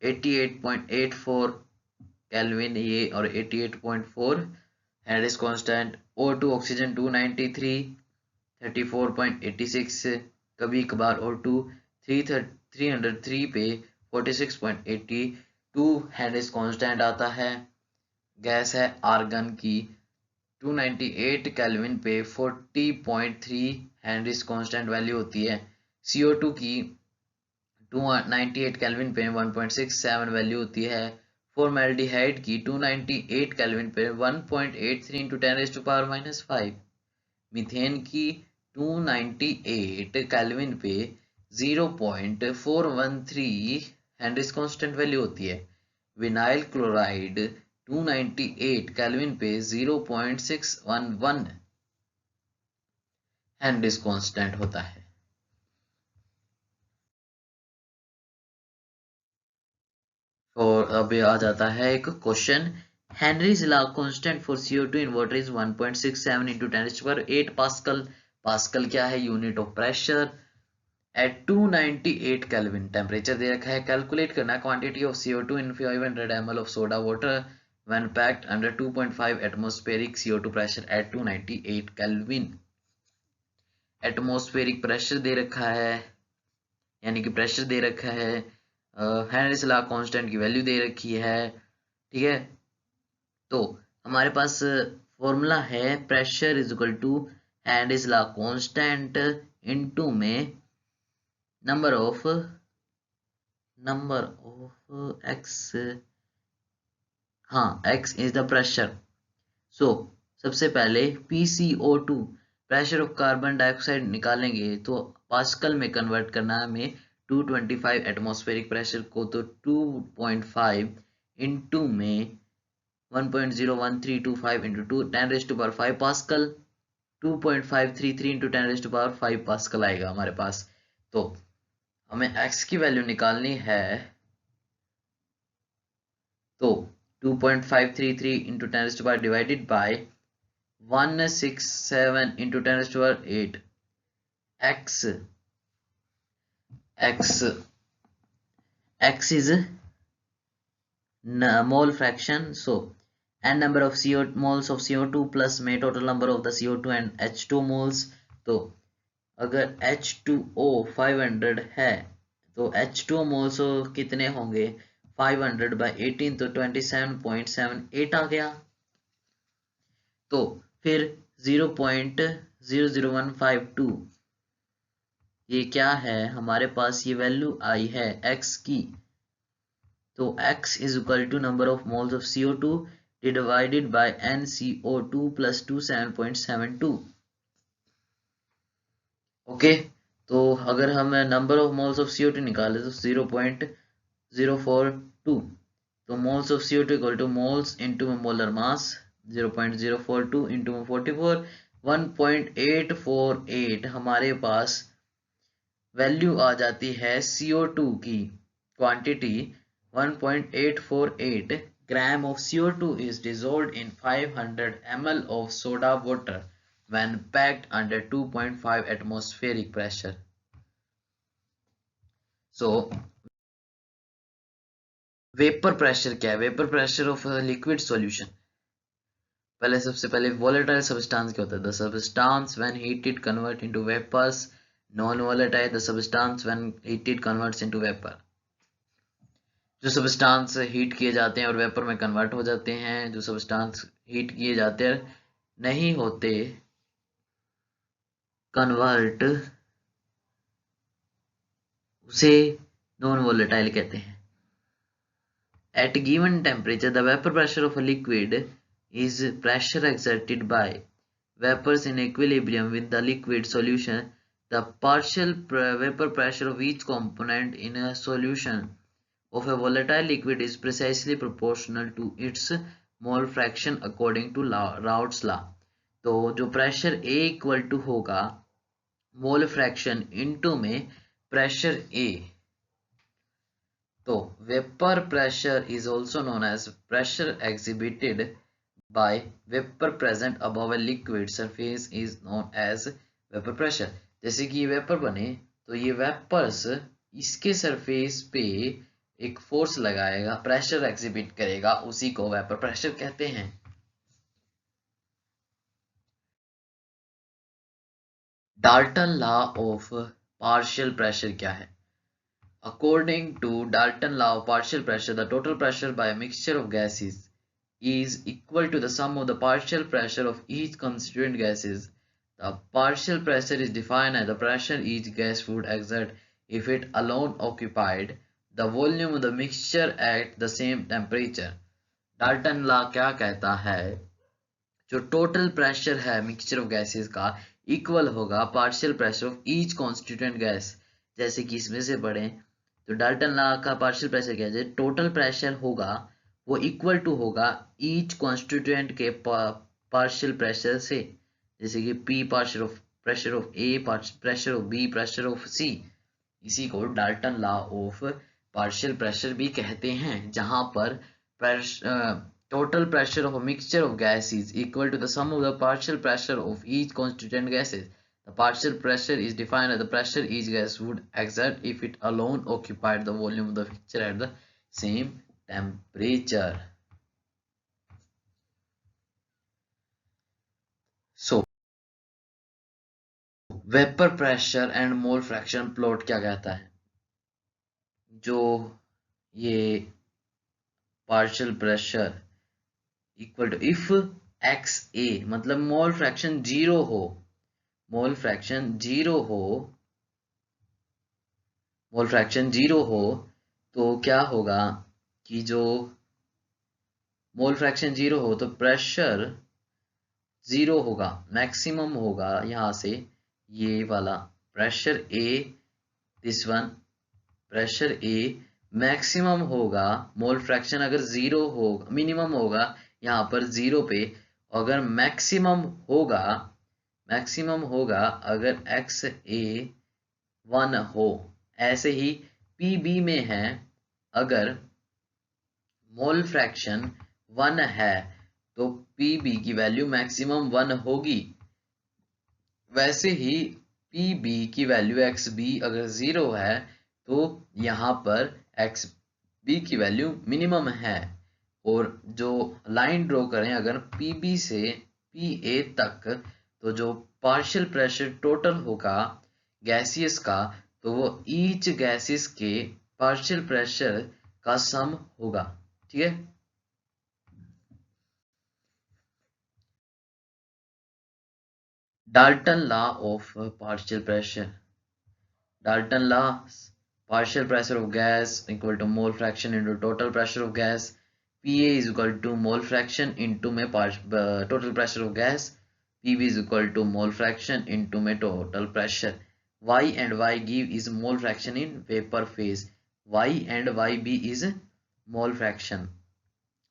88.84 केल्विन ये, और 88.4 हेनरीज कांस्टेंट। O2 ऑक्सीजन 293 34.86, कभी कभार O2 303 पे 46.82 हेनरीज कांस्टेंट आता है। गैस है आर्गन की 298 केल्विन पे 40.3 हेनरीज कांस्टेंट वैल्यू होती है। CO2 की 298 केल्विन पे 1.67 वैल्यू होती है। फॉर्मेल्डिहाइड की 298 केल्विन पे 1.83 इंटू 10⁻⁻5। मीथेन की 298 केल्विन पे 0.413 हेनरीज कांस्टेंट वैल्यू होती है। विनाइल क्लोराइड 298 केल्विन पे 0.611 हेनरीज कांस्टेंट होता है। और अब आ जाता है एक question, Henry's law constant for CO2 in water is 1.67 into 10⁸ pascal. Pascal क्या है, unit of pressure. At 298 kelvin temperature दे रखा है। कैलकुलेट करना quantity of CO2 in 500 ml of soda water when packed under 2.5 atmospheric CO2 pressure at 298 kelvin. Atmospheric pressure दे रखा है, यानी कि प्रेशर दे रखा है, हेनरीज लॉ कांस्टेंट की वैल्यू दे रखी है, ठीक है। तो हमारे पास फॉर्मूला है pressure is equal to Henry's law constant into में नंबर ऑफ एक्स, हाँ X is the pressure. So सबसे पहले PCO2 pressure of carbon dioxide निकालेंगे तो पास्कल में कन्वर्ट करना है हमें 225 एटमॉस्फेरिक प्रेशर को तो 2.5 इंटू में 1.01325 इंटू 10⁵ पास्कल 2.533 इंटू 10⁵ पास्कल आएगा हमारे पास। तो हमें x की वैल्यू निकालनी है, तो 2.533 into 10⁵ divided by 167 into 10⁸ x is mole fraction, so n number of moles of CO2 plus में total number of the CO2 and H2 moles। तो अगर H2O 500 है तो H2O moles कितने होंगे 500 by 18 तो 27.78 आ गया। तो फिर 0.00152 ये क्या है, हमारे पास ये वैल्यू आई है x की। तो x is equal to number of moles of CO2 divided by NCO2 plus 27.72। Okay, तो अगर हम number of moles of CO2 निकाले तो 0.042, तो moles of CO2 equal two moles into molar mass 0.042 into 44 1.848 हमारे पास वैल्यू आ जाती है CO2 की quantity 1.848 gram of CO2 is dissolved in 500 ml of soda water when packed under 2.5 atmospheric pressure। So vapour pressure क्या है? Vapour pressure of liquid solution. पहले सबसे पहले वोलेटाइल सब्सटेंस क्या होता है? The substance when heated convert into vapours. Non volatile the substance when heated converts into vapour. जो सब्सटेंस हीट किए जाते हैं और वेपर में कन्वर्ट हो जाते हैं, जो सब्सटेंस हीट किए जाते हैं नहीं होते कन्वर्ट, उसे नॉन वोलेटाइल कहते हैं। At given temperature, the vapor pressure of a liquid is pressure exerted by vapors in equilibrium with the liquid solution. The partial vapor pressure of each component in a solution of a volatile liquid is precisely proportional to its mole fraction according to Raoult's law। तो जो प्रेशर A इक्वल टू होगा मोल फ्रैक्शन इनटू में प्रेशर A। तो vapour pressure is also known as pressure exhibited by vapour present above a liquid surface is known as vapour pressure. जैसे कि ये वेपर बने तो ये वेपर्स इसके सरफेस पे एक फोर्स लगाएगा, प्रेशर एक्सिबिट करेगा, उसी को वेपर प्रेशर कहते हैं। Dalton law of partial pressure क्या है? According to Dalton law of partial pressure, the total pressure by a mixture of gases is equal to the sum of the partial pressure of each constituent gases. The partial pressure is defined as the pressure each gas would exert if it alone occupied the volume of the mixture at the same temperature। Dalton law क्या कहता है? जो टोटल प्रेशर है मिक्सचर ऑफ गैसेस का इक्वल होगा partial pressure of each constituent gas. जैसे कि इसमें से पढ़ें तो डाल्टन लॉ का पार्शियल प्रेशर क्या है? टोटल प्रेशर होगा वो इक्वल टू होगा ईच कॉन्स्टिट्यूएंट के पार्शियल प्रेशर से। जैसे कि P partial of pressure of A, pressure of B, pressure of C। इसी को Dalton law of partial pressure भी कहते हैं, जहां पर total pressure of a mixture of gases equal to the sum of the partial pressure of each constituent gases। The partial pressure is defined as the pressure each gas would exert if it alone occupied the volume of the mixture at the same temperature। So vapor pressure and mole fraction plot क्या कहता है? जो ये partial pressure equal to if XA मतलब मोल फ्रैक्शन जीरो हो, मोल फ्रैक्शन जीरो हो, मोल फ्रैक्शन जीरो हो तो क्या होगा कि जो मोल फ्रैक्शन जीरो हो तो प्रेशर जीरो होगा, मैक्सिमम होगा। यहां से ये वाला pressure A, this one pressure A maximum होगा, मोल फ्रैक्शन अगर 0 होगा, मिनिमम होगा यहाँ पर 0 पे, अगर मैक्सिमम होगा अगर एक्स ए 1 हो। ऐसे ही पी बी में है, अगर मोल फ्रैक्शन 1 है तो पी बी की वैल्यू मैक्सिमम 1 होगी। वैसे ही पी बी की वैल्यू एक्स बी अगर 0 है तो यहाँ पर एक्स बी की वैल्यू मिनिमम है। और जो लाइन ड्रॉ करें अगर पी बी से पी ए तक, तो जो पार्शियल प्रेशर टोटल होगा गैसियस का, तो वो ईच गैसियस के पार्शियल प्रेशर का सम होगा। ठीक है। Dalton law of partial pressure. Dalton law, partial pressure of gas equal to mole fraction into total pressure of gas. Pa is equal to mole fraction into my total pressure of gas. Pv is equal to mole fraction into my total pressure. Y and Y give is mole fraction in vapor phase. Y and Yb is mole fraction.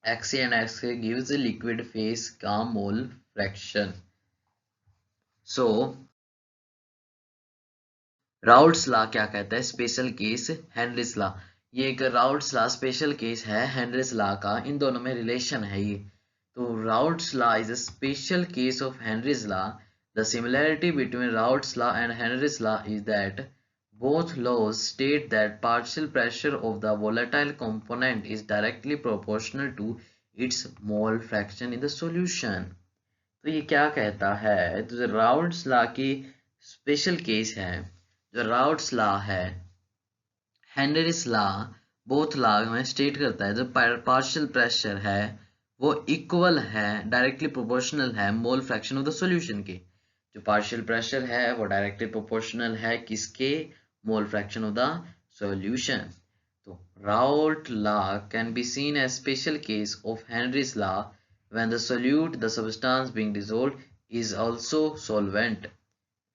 Xa and Xk gives liquid phase का mole fraction. So routes law क्या कहता है? Special case Henry's law. ये एक राउट्स लॉ स्पेशल केस है हेनरीज लॉ का, इन दोनों में रिलेशन है ये। तो routes law is a special case of Henry's law. The similarity between routes law and Henry's law is that both laws state that partial pressure of the volatile component is directly proportional to its mole fraction in the solution। तो ये क्या कहता है? तो राउट्स लॉ की स्पेशल केस है, जो राउट्स लॉ है, हेनरीज लॉ, बोथ लॉ में स्टेट करता है जो पार्शियल प्रेशर है वो इक्वल है, डायरेक्टली प्रोपोर्शनल है मोल फ्रैक्शन ऑफ द सॉल्यूशन के। जो पार्शियल प्रेशर है वो डायरेक्टली प्रोपोर्शनल है किसके? Mole fraction of the solution. तो Raoult law can be seen as special case of Henry's law when the solute, the substance being dissolved, is also solvent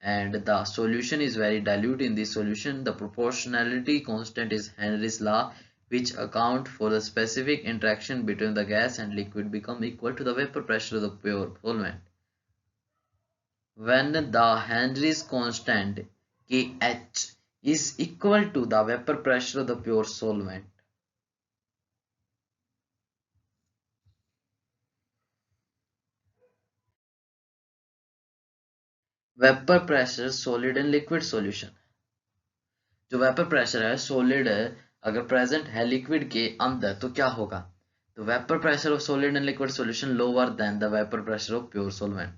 and the solution is very dilute in this solution. The proportionality constant is Henry's law, which account for the specific interaction between the gas and liquid become equal to the vapor pressure of the pure solvent. When the Henry's constant Kh is equal to the vapor pressure of the pure solvent, vapour pressure solid and liquid solution. जो वेपर प्रेशर है सॉलिड अगर प्रेजेंट है लिक्विड के अंदर तो क्या होगा? तो vapour pressure of solid and liquid solution lower than the vapour pressure of pure solvent.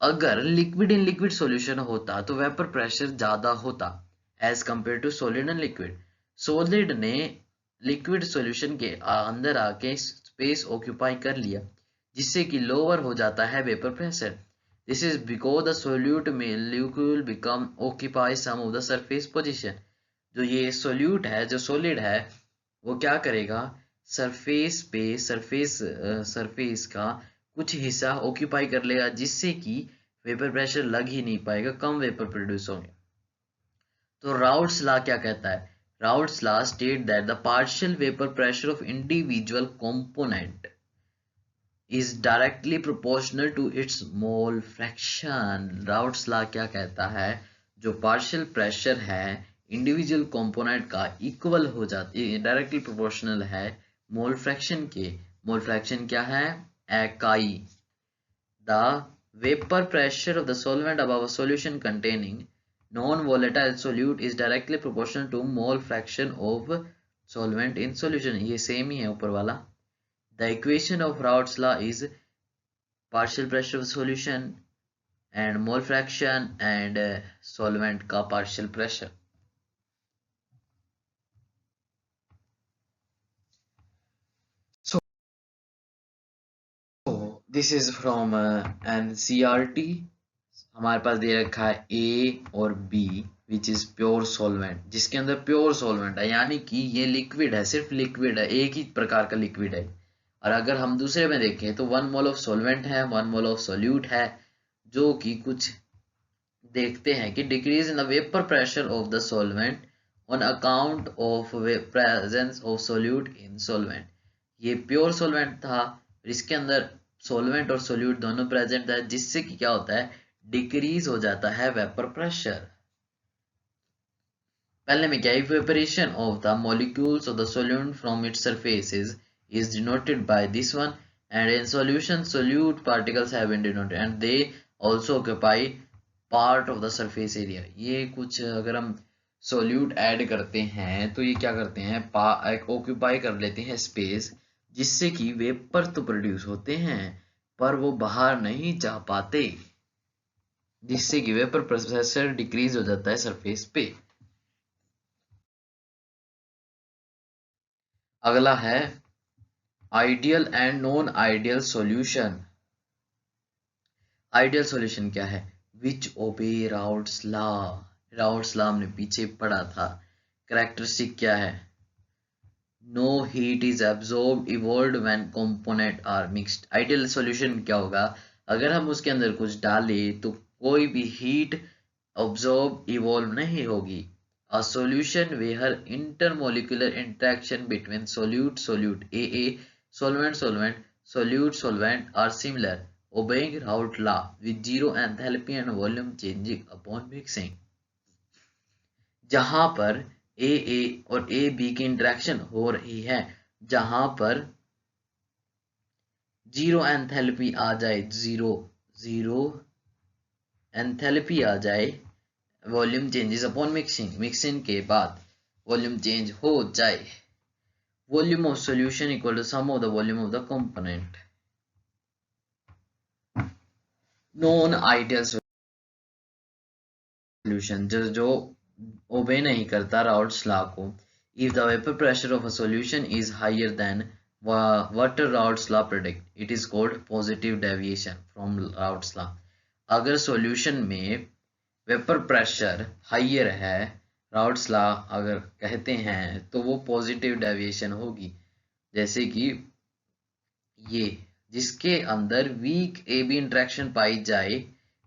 अगर लिक्विड इन लिक्विड सॉल्यूशन होता तो वेपर प्रेशर ज्यादा होता as compare to solid and liquid. Solid ने लिक्विड सॉल्यूशन के अंदर आके स्पेस ऑक्यूपाई कर लिया, जिससे कि लोअर हो जाता है vapour pressure. This is because the solute molecule become occupy some of the surface position। जो ये solute है, जो solid है, वो क्या करेगा? सरफेस पे सरफेस का कुछ हिस्सा ऑक्यूपाई कर लेगा, जिससे कि वेपर प्रेशर लग ही नहीं पाएगा, कम वेपर प्रोड्यूस होंगे। तो राउट्स लॉ क्या कहता है? Raoult's law state that the partial vapour pressure of individual component is directly proportional to its mole fraction। Routes law क्या कहता है? जो पार्शियल प्रेशर है इंडिविजुअल कंपोनेंट का इक्वल हो जाती है, डायरेक्टली प्रोपोर्शनल है मोल फ्रैक्शन के। मोल फ्रैक्शन क्या है? इकाई। The vapour pressure of the solvent above a solution containing non-volatile solute is directly proportional to mole fraction of solvent in solution। ये सेम ही है ऊपर वाला। The equation of Raoult's law is partial pressure of solution and mole fraction and solvent का partial pressure। So this is from NCERT। हमारे पास दे रखा है A और B which is pure solvent, जिसके अंदर प्योर सॉल्वेंट है, यानी कि ये लिक्विड है, सिर्फ लिक्विड है, एक ही प्रकार का लिक्विड है। और अगर हम दूसरे में देखें तो 1 मोल ऑफ सॉल्वेंट है, 1 मोल ऑफ सोल्यूट है, जो कि कुछ देखते हैं कि decrease in the vapour pressure of the solvent on account of presence of solute in solvent. ये प्योर सोलवेंट था, इसके अंदर सोलवेंट और सोल्यूट दोनों प्रेजेंट है, जिससे कि क्या होता है, डिक्रीज हो जाता है वेपर प्रेशर। पहले में क्या, evaporation of the molecules of the solute from its surfaces is denoted by this one, and in solution solute particles have been denoted and they also occupy part of the surface area। ये कुछ अगर हम सोल्यूट ऐड करते हैं तो ये क्या करते हैं, ऑक्यूपाई कर लेते हैं स्पेस, जिससे कि वेपर तो प्रोड्यूस होते हैं पर वो बाहर नहीं जा पाते, जिससे कि वेपर प्रेशर डिक्रीज हो जाता है सरफेस पे। अगला है ideal and non ideal solution. Ideal solution क्या है, विच ओबे राउट्स लॉ। राउट्स लॉ हमने पीछे पढ़ा था। कैरेक्टरिस्टिक क्या है, no heat is absorbed evolved when component are mixed. Ideal solution क्या होगा, अगर हम उसके अंदर कुछ डालें तो कोई भी हीट ऑब्जॉर्ब इवॉल्व नहीं होगी। A solution where intermolecular interaction between solute AA, solvent solute are similar, obeying Raoult law with zero enthalpy and volume changing upon mixing। जहां पर AA और AB की इंटरेक्शन हो रही है, जहां पर जीरो एंथैल्पी आ जाए, जीरो एंथैल्पी आ जाए, वॉल्यूम चेंजेस अपॉन मिक्सिंग के बाद वॉल्यूम चेंज हो जाए, volume of solution equal to sum of the volume of the component. Non ideal solution जो ओबे नहीं करता राउट्स लॉ को, if the vapour pressure of a solution is higher than what Raoult's law predict, it is called positive deviation from Raoult's law. अगर सॉल्यूशन में वेपर प्रेशर हायर है, राउट्स लॉ अगर कहते हैं, तो वो पॉजिटिव डेविएशन होगी। जैसे कि ये, जिसके अंदर वीक ए बी इंट्रैक्शन पाई जाए,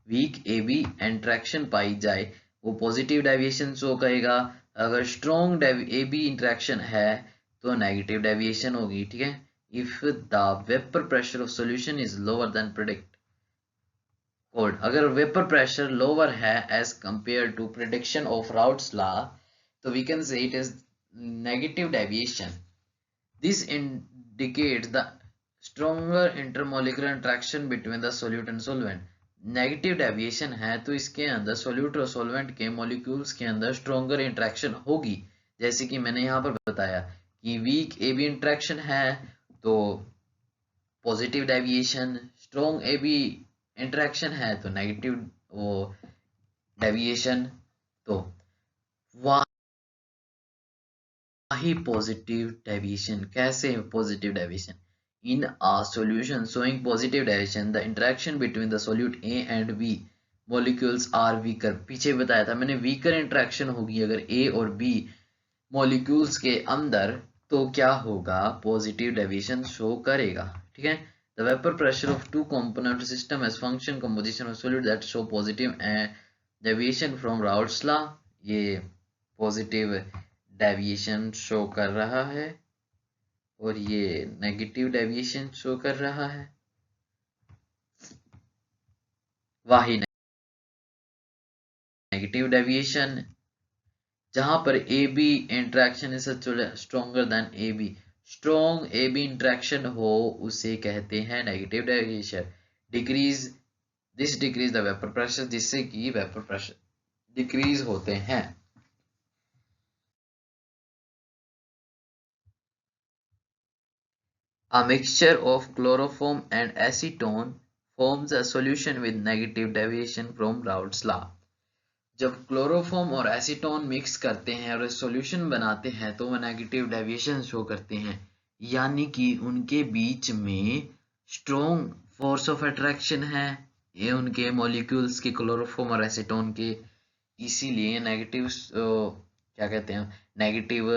वीक ए बी इंट्रैक्शन पाई जाए, वो पॉजिटिव डेविएशन शो करेगा। अगर स्ट्रॉन्ग ए बी इंट्रैक्शन है तो नेगेटिव डेविएशन होगी, ठीक है। If the vapour pressure of solution is lower than predicted, अगर वेपर प्रेशर लोअर है as compare to prediction of Raoult's law, तो we can say it is negative deviation. This indicates the stronger intermolecular interaction between the solute and solvent. Negative deviation है तो इसके अंदर सोल्यूट और सोलवेंट के मॉलिक्यूल्स के अंदर स्ट्रॉन्गर इंटरेक्शन होगी, जैसे कि मैंने यहाँ पर बताया कि वीक ए बी इंटरेक्शन है तो positive deviation, strong A B interaction है तो नेगेटिव वो डेविएशन। तो वही पॉजिटिव डेविएशन, कैसे positive deviation, in a solution showing positive deviation the interaction between the solute A and B molecules are weaker. पीछे बताया था मैंने, वीकर इंटरेक्शन होगी अगर ए और बी मॉलिक्यूल्स के अंदर, तो क्या होगा, पॉजिटिव डेविएशन शो करेगा, ठीक है। The vapor pressure of two component system as function composition of solute that show positive deviation from Raoult's law। ये पॉजिटिव डेविएशन शो कर रहा है और ये नेगेटिव डेविएशन शो कर रहा है। वही नेगेटिव डेविएशन जहां पर A B interaction is stronger than A B, strong A B interaction हो उसे कहते हैं negative deviation. Decrease this decrease the vapour pressure, जिससे कि वेपर प्रेशर डिक्रीज होते हैं। A mixture of chloroform and acetone forms a solution with negative deviation from Raoult's law। जब क्लोरोफॉर्म और एसीटोन मिक्स करते हैं और सॉल्यूशन बनाते हैं तो वह नेगेटिव डेविएशन शो करते हैं, यानी कि उनके बीच में स्ट्रॉन्ग फोर्स ऑफ अट्रैक्शन है, ये उनके मॉलिक्यूल्स के, क्लोरोफॉर्म और एसीटोन के, इसीलिए नेगेटिव क्या कहते हैं, नेगेटिव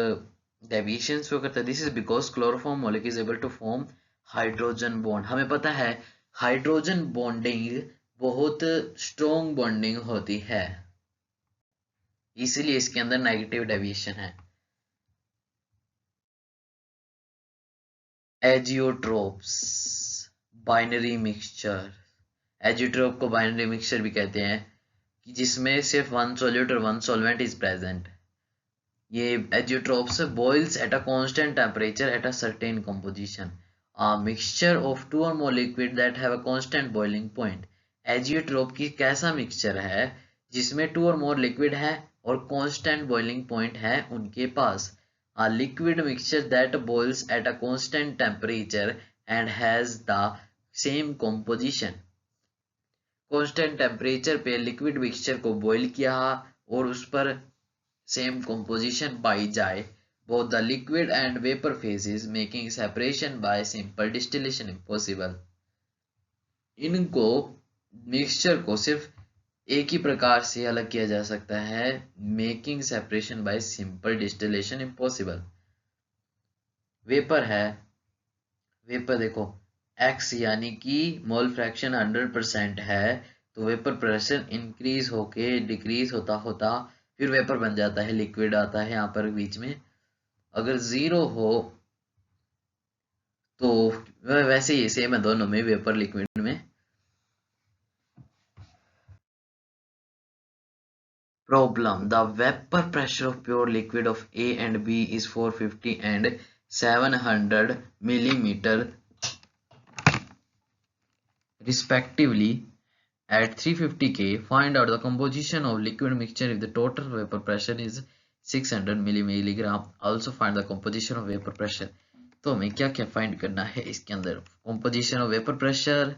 डेविएशन शो करता है। This is because chloroform molecule is able to form hydrogen bond. हमें पता है हाइड्रोजन बॉन्डिंग बहुत स्ट्रॉन्ग बॉन्डिंग होती है। इसीलिए इसके अंदर नेगेटिव डेविएशन है। Azeotropes, binary mixture. एजियोट्रोप को बाइनरी मिक्सचर भी कहते हैं कि जिसमें सिर्फ वन सॉल्यूट और वन सॉल्वेंट इज प्रेजेंट। ये azeotropes boils at a constant temperature at a certain composition. A mixture of two or more liquid that have a constant boiling point. Azeotrope की कैसा मिक्सचर है जिसमें टू और मोर लिक्विड है और कांस्टेंट बॉइलिंग पॉइंट है उनके पास। A liquid mixture that boils at a constant temperature and has the same composition. Constant temperature पे लिक्विड मिक्सचर को बॉईल किया और उस पर सेम composition पाई जाए both the liquid and vapor phases, making separation by simple distillation impossible. इनको मिक्सचर को सिर्फ एक ही प्रकार से अलग किया जा सकता है, making separation by simple distillation impossible. Vapour है, वेपर देखो x यानी कि मोल फ्रैक्शन 100% है, तो वेपर प्रेशर इंक्रीज होके डिक्रीज होता होता फिर वेपर बन जाता है, लिक्विड आता है यहाँ पर बीच में। अगर 0 हो तो वैसे ही सेम है दोनों में, वेपर लिक्विड में। Problem: The vapor pressure of pure liquid of A and B is 450 and 700 millimeter respectively. At 350 K, find out the composition of liquid mixture if the total vapor pressure is 600 milligram. Also find the composition of vapor pressure. तो हमें क्या क्या फाइंड करना है इसके अंदर? composition of vapor pressure,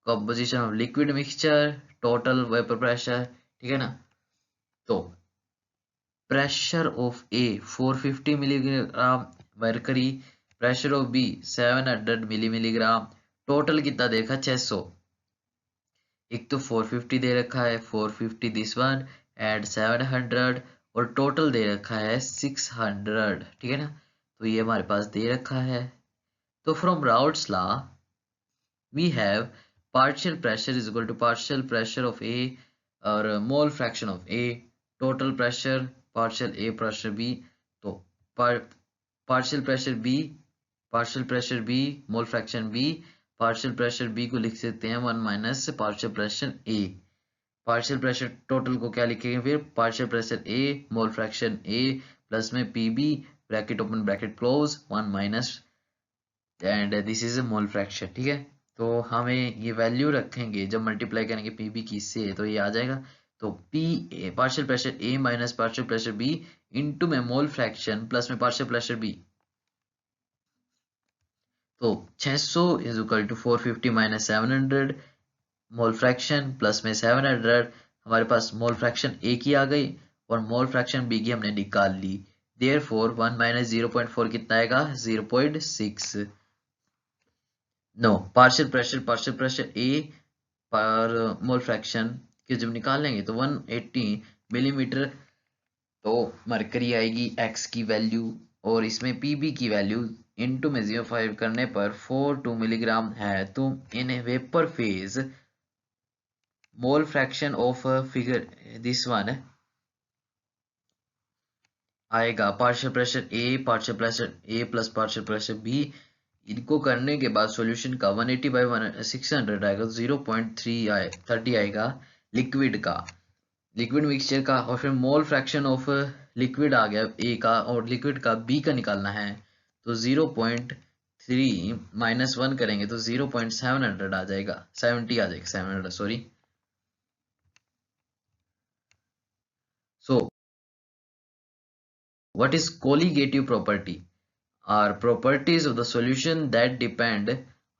composition of liquid mixture, total vapor pressure, ठीक है ना। तो pressure of A 450 milligram mercury, pressure of B 700 milligram, total कितना देखा 600। एक तो 450 दे रखा है, 450 दिस वन एंड 700 और टोटल दे रखा है 600, ठीक है ना। तो ये हमारे पास दे रखा है। तो from Raoult's law we have partial pressure is equal to partial pressure of A और mole fraction of A, total pressure partial A pressure B. तो partial pressure B mole fraction B, partial pressure B को लिख सकते हैं 1 minus partial pressure A. Partial pressure total को क्या लिखेंगे फिर, partial pressure A mole fraction A plus में P B bracket open bracket close 1 minus and this is mole fraction, ठीक है। तो हमें ये वैल्यू रखेंगे जब मल्टीप्लाई करेंगे पी बी की से, तो ये आ जाएगा। तो P A partial pressure A minus partial pressure B into में मोल फ्रैक्शन प्लस में पार्शियल प्रेशर बी। तो 600 is equal to 450 minus 700 mole fraction plus में 700, हमारे पास मोल फ्रैक्शन ए की आ गई और मोल फ्रैक्शन बी की हमने निकाल ली। देयरफॉर 1 माइनस 0.4 कितना आएगा 0.6। नो पार्शियल प्रेशर ए पर मोल फ्रैक्शन के जब निकालेंगे तो 180 मिलीमीटर तो मरकरी आएगी एक्स की वैल्यू और इसमें पीबी की वैल्यू इनटू में 0.5 करने पर 42 मिलीग्राम है। तो in vapour phase mole fraction of figure this one आएगा पार्शियल प्रेशर ए प्लस पार्शियल प्रेशर बी। इनको करने के बाद सॉल्यूशन का 180 बाई 600 आएगा, 0.30 आएगा लिक्विड का, लिक्विड मिक्सचर का। और फिर मोल फ्रैक्शन ऑफ लिक्विड आ गया ए का और लिक्विड का बी का निकालना है, तो 0.3 माइनस 1 करेंगे तो 0.700 आ जाएगा, 70 आ जाएगा, 700 sorry. So what is colligative property? Are properties of the solution that depend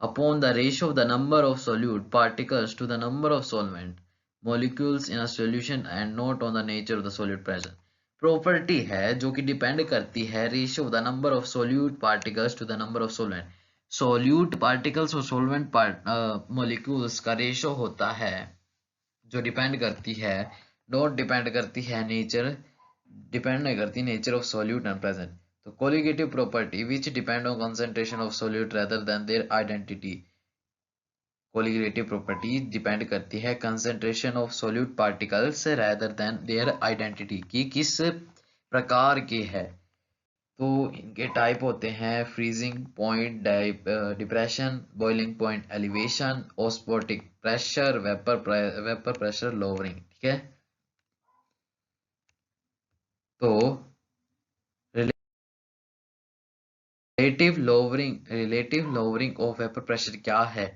upon the ratio of the number of solute particles to the number of solvent molecules in a solution and not on the nature of the solute present. Property है जो कि depend करती है ratio of the number of solute particles to the number of solvent. Solute particles और solvent molecules का ratio होता है जो depend करती है, not depend करती है nature, depend नहीं करती nature of solute and present. तो colligative property which depend on concentration of solute rather than their identity. Colligative property depend करती है concentration of solute particles rather than their identity, कि किस प्रकार के है। तो इनके टाइप होते हैं freezing point depression, boiling point elevation, osmotic pressure, vapour pressure lowering. ठीक है, तो relative lowering of vapour pressure क्या है?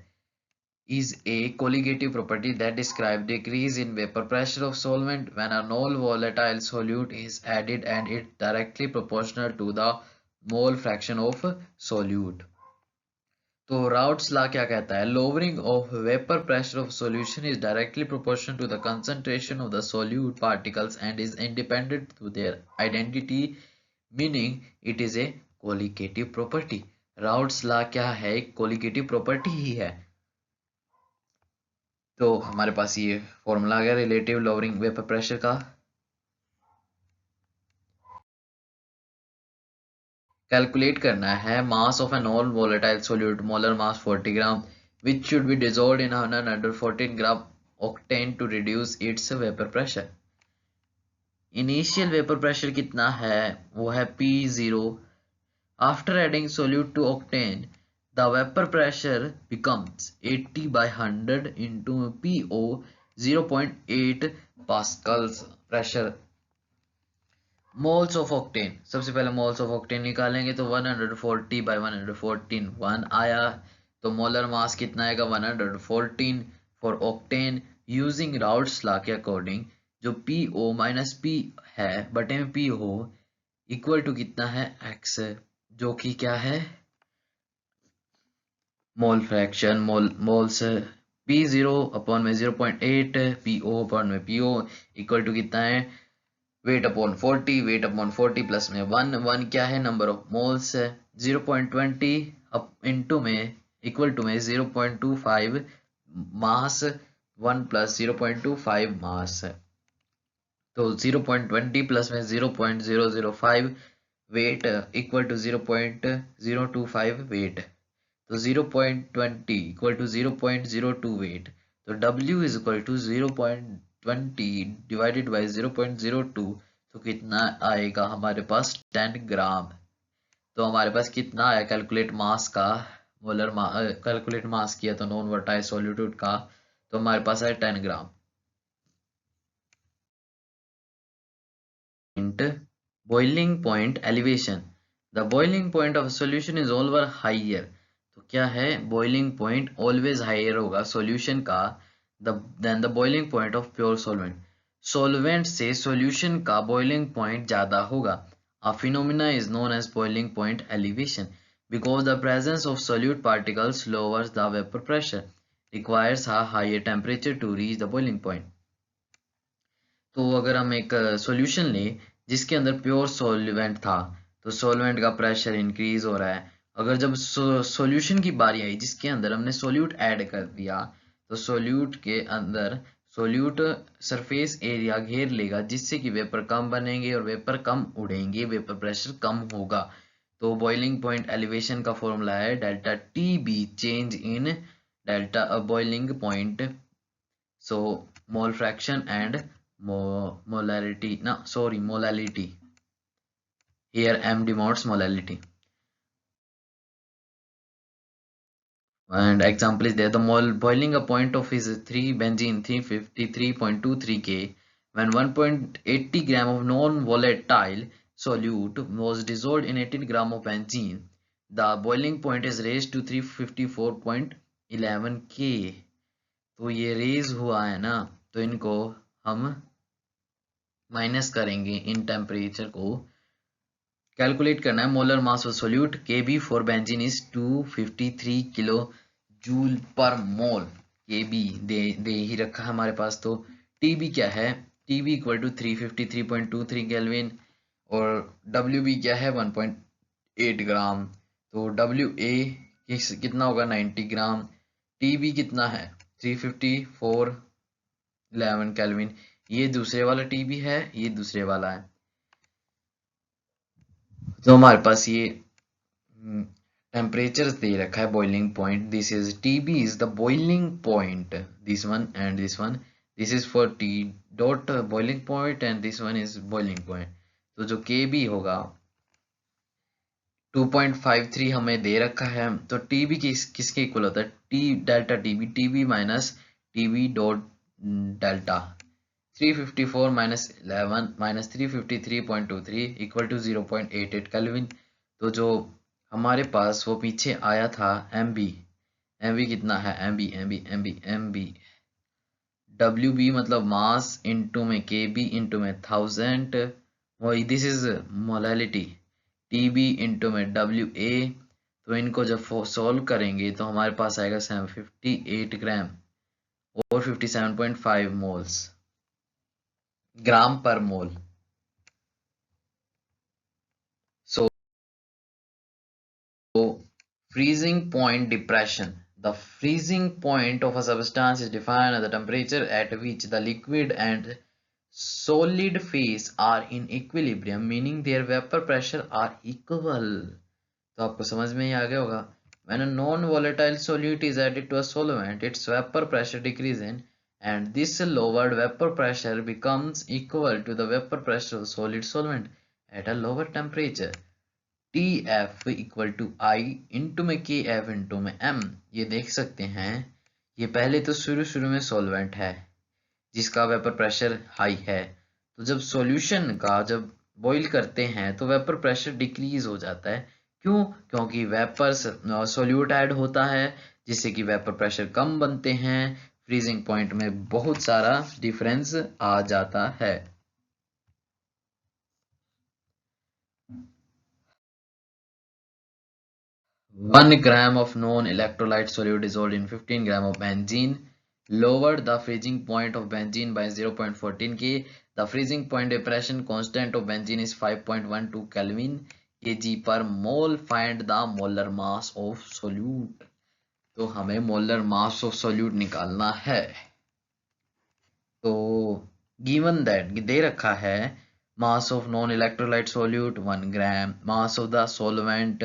is a colligative property that describes decrease in vapor pressure of solvent when a non-volatile solute is added and it directly proportional to the mole fraction of solute. तो राउट्स लॉ क्या कहता है? lowering of vapor pressure of solution is directly proportional to the concentration of the solute particles and is independent to their identity, meaning it is a colligative property. Routes law क्या है? colligative property ही है। तो हमारे पास ये फॉर्मूला आ गया रिलेटिव लोअरिंग वेपर प्रेशर का। कैलकुलेट करना है mass of A non volatile solute, molar mass 40 gram, which should be dissolved in 114 gram octane to reduce its vapour pressure. Initial vapour pressure कितना है? वो है P0। After adding solute to octane the vapor pressure becomes 80 by 100 into PO 0.8 pascals pressure। Moles of octane, सबसे पहले मोल्स ऑफ ऑक्टेन निकालेंगे तो 140 by 114 1 आया। तो मोलर मास कितना आएगा? 114 for octane. Using routes law के अकॉर्डिंग जो PO माइनस P है बटे में P हो इक्वल टू कितना है? X, जो कि क्या है? Mole fraction, moles. P0 upon में 0.8, PO अपॉन में PO इक्वल टू कितना है? Weight upon 40, weight upon 40 plus में 1 क्या है? नंबर ऑफ मोल्स है। 0.20 अप इनटू में इक्वल टू में 0.25 मास, 1 प्लस 0.25 मास है। तो 0.20 प्लस में 0.005 वेट इक्वल टू 0.025 वेट। तो 0.20 इक्वल टू 0.02 वेट। तो W is equal to 0.20 divided by 0.02, तो कितना आएगा हमारे पास? 10 ग्राम। तो हमारे पास कितना आया कैलकुलेट मास का? कैलकुलेट मास किया तो नॉन वर्टाइल सॉल्यूट का, तो हमारे पास है 10 gram. Boiling point elevation, the boiling point of solution is always higher. तो क्या है? बॉइलिंग पॉइंट ऑलवेज हाइयर होगा सॉल्यूशन का then the boiling point of pure solvent. Solvent से सॉल्यूशन का बॉइलिंग पॉइंट ज्यादा होगा। A phenomena is known as boiling point elevation because the presence of solute particles lowers the vapor pressure, requires a higher temperature to reach the boiling point। तो अगर हम एक सॉल्यूशन लें जिसके अंदर प्योर सॉल्वेंट था तो सॉल्वेंट का प्रेशर इंक्रीज हो रहा है। अगर जब सॉल्यूशन की बारी आई जिसके अंदर हमने सोल्यूट ऐड कर दिया तो सोल्यूट के अंदर सोल्यूट सरफेस एरिया घेर लेगा जिससे कि वेपर कम बनेंगे और वेपर कम उड़ेंगे, वेपर प्रेशर कम होगा। तो बॉइलिंग पॉइंट एलिवेशन का फॉर्मूला है delta T B, change in delta boiling point, so mole fraction and molality molality, here M denotes molality, and example is there. The boiling a point of is 3 benzene 353.23 K when 1.80 gram of non-volatile solute was dissolved in 18 gram of benzene. The boiling point is raised to 354.11 K। तो ये रेज हुआ है ना, तो इनको हम माइनस करेंगे इन टेम्परेचर को। कैलकुलेट करना है molar mass of solute Kb for benzene is 253 kilo joule पर मोल। Kb दे ही रखा है हमारे पास। तो Tb क्या है? Tb इक्वल टू 353.23 केल्विन और Wb क्या है? 1.8 ग्राम। तो Wa कितना होगा? 90 ग्राम। Tb कितना है? 354.11 केल्विन। ये दूसरे वाला Tb है, ये दूसरे वाला है। तो हमारे पास ये टेम्परेचर दे रखा है boiling point, this is TB is the boiling point, this one and this one, this is for T dot boiling point and this one is boiling point. तो जो KB होगा 2.53 हमें दे रखा है, तो TB किसके इक्वल होता है, T delta TB minus TB dot delta 354 minus 11 minus 353.23 equal to 0.88 kelvin. तो जो हमारे पास वो पीछे आया था MB कितना है, MB WB मतलब मास इनटू में KB इनटू में 1000, वही this is molality, TB into में WA। तो इनको जब सॉल्व करेंगे तो हमारे पास आएगा 758 ग्राम और 57.5 मोल्स, ग्राम पर मोल। So freezing point depression. The freezing point of a substance is defined as the temperature at which the liquid and solid phase are in equilibrium, meaning their vapor pressure are equal. तो आपको समझ में ही आ गया होगा, when a non-volatile solute is added to a solvent, its vapor pressure decreases and this lowered vapor pressure becomes equal to the vapor pressure of solid solvent at a lower temperature. TF equal to i into में KF इंटू में M। ये देख सकते हैं, ये पहले तो शुरू में सॉल्वेंट है जिसका वेपर प्रेशर हाई है, तो जब सॉल्यूशन का जब बॉईल करते हैं तो वेपर प्रेशर डिक्रीज हो जाता है। क्यों? क्योंकि वेपर सॉल्यूट ऐड होता है जिससे कि वेपर प्रेशर कम बनते हैं, फ्रीजिंग पॉइंट में बहुत सारा डिफरेंस आ जाता है। 1 gram of non-electrolyte solute dissolved in 15 gram of benzene lowered the freezing point of benzene by 0.14 K. The freezing point depression constant of benzene is 5.12 Kelvin kg per mole. Find the molar mass of solute. तो हमें मोलर मास ऑफ सोल्यूट निकालना है। तो गिवन दैट दे रखा है mass of non electrolyte solute 1 gram, mass of the solvent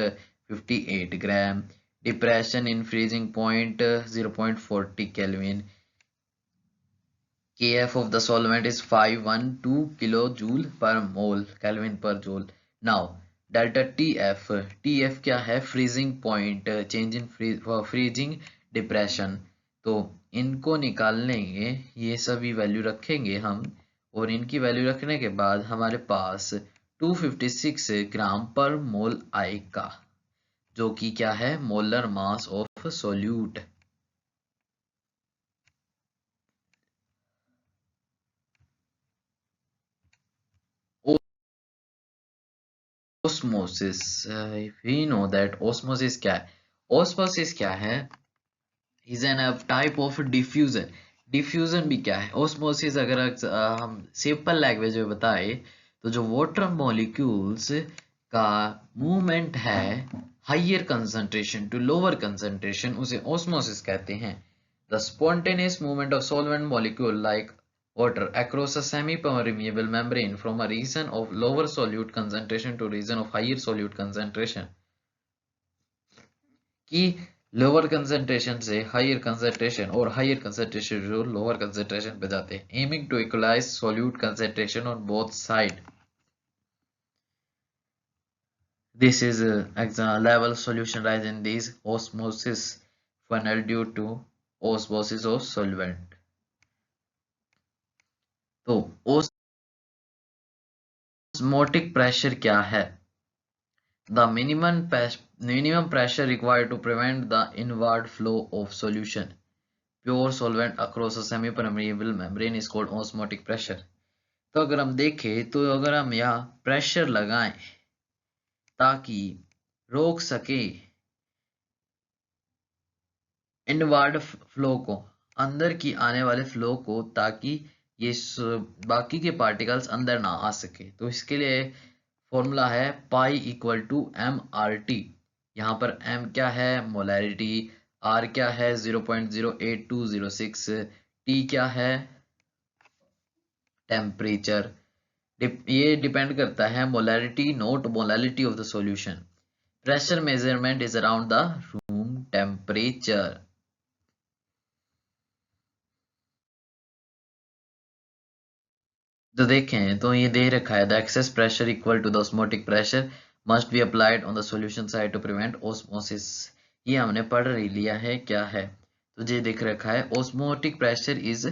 58 gram, depression in freezing point 0.40 kelvin, KF of the solvent is 512 kilojoule per mole, Kelvin per joule. Now delta TF क्या है, freezing point, change in freezing depression. तो इनको निकालेंगे, ये सभी वैल्यू रखेंगे हम, और इनकी वैल्यू रखने के बाद हमारे पास 256 ग्राम पर मोल आएगा, जो कि क्या है, molar mass of solute. Osmosis, if we know that osmosis क्या है, osmosis क्या है, is an type of diffusion। Diffusion भी क्या है, osmosis अगर हम सिंपल लैंग्वेज में बताए तो जो वाटर मॉलिक्यूल्स का मूवमेंट है higher concentration to lower concentration, उसे osmosis कहते हैं। The spontaneous movement of solvent molecule like water across a semi-permeable membrane from a region of lower solute concentration to region of higher solute concentration, कि लोअर कंसंट्रेशन से हायर कंसंट्रेशन और हायर कंसंट्रेशन से लोअर कंसंट्रेशन पे जाते हैं, aiming to equalise solute concentration on both side. This is level solution rise in these osmosis funnel due to osmosis of solvent। तो osmotic pressure क्या है, the minimum pressure required to prevent the inward flow of solution pure solvent across a semi-permeable membrane is called osmotic pressure। तो अगर हम देखें तो अगर हम यहाँ प्रेशर लगाएं ताकि रोक सके इनवर्ड फ्लो को, अंदर की आने वाले फ्लो को, ताकि ये बाकी के पार्टिकल्स अंदर ना आ सके, तो इसके लिए फॉर्मूला है पाई इक्वल टू MRT। यहाँ पर M क्या है, मोलैरिटी, R क्या है 0.08206, T क्या है, टेम्परेचर। ये डिपेंड करता है molarity note molality of the solution. pressure measurement is around the room temperature. तो देखें तो ये दे रखा है the excess pressure equal to the osmotic pressure must be applied on the solution side to prevent osmosis. ये हमने पढ़ ही लिया है क्या है। तो ये देख रखा है osmotic pressure is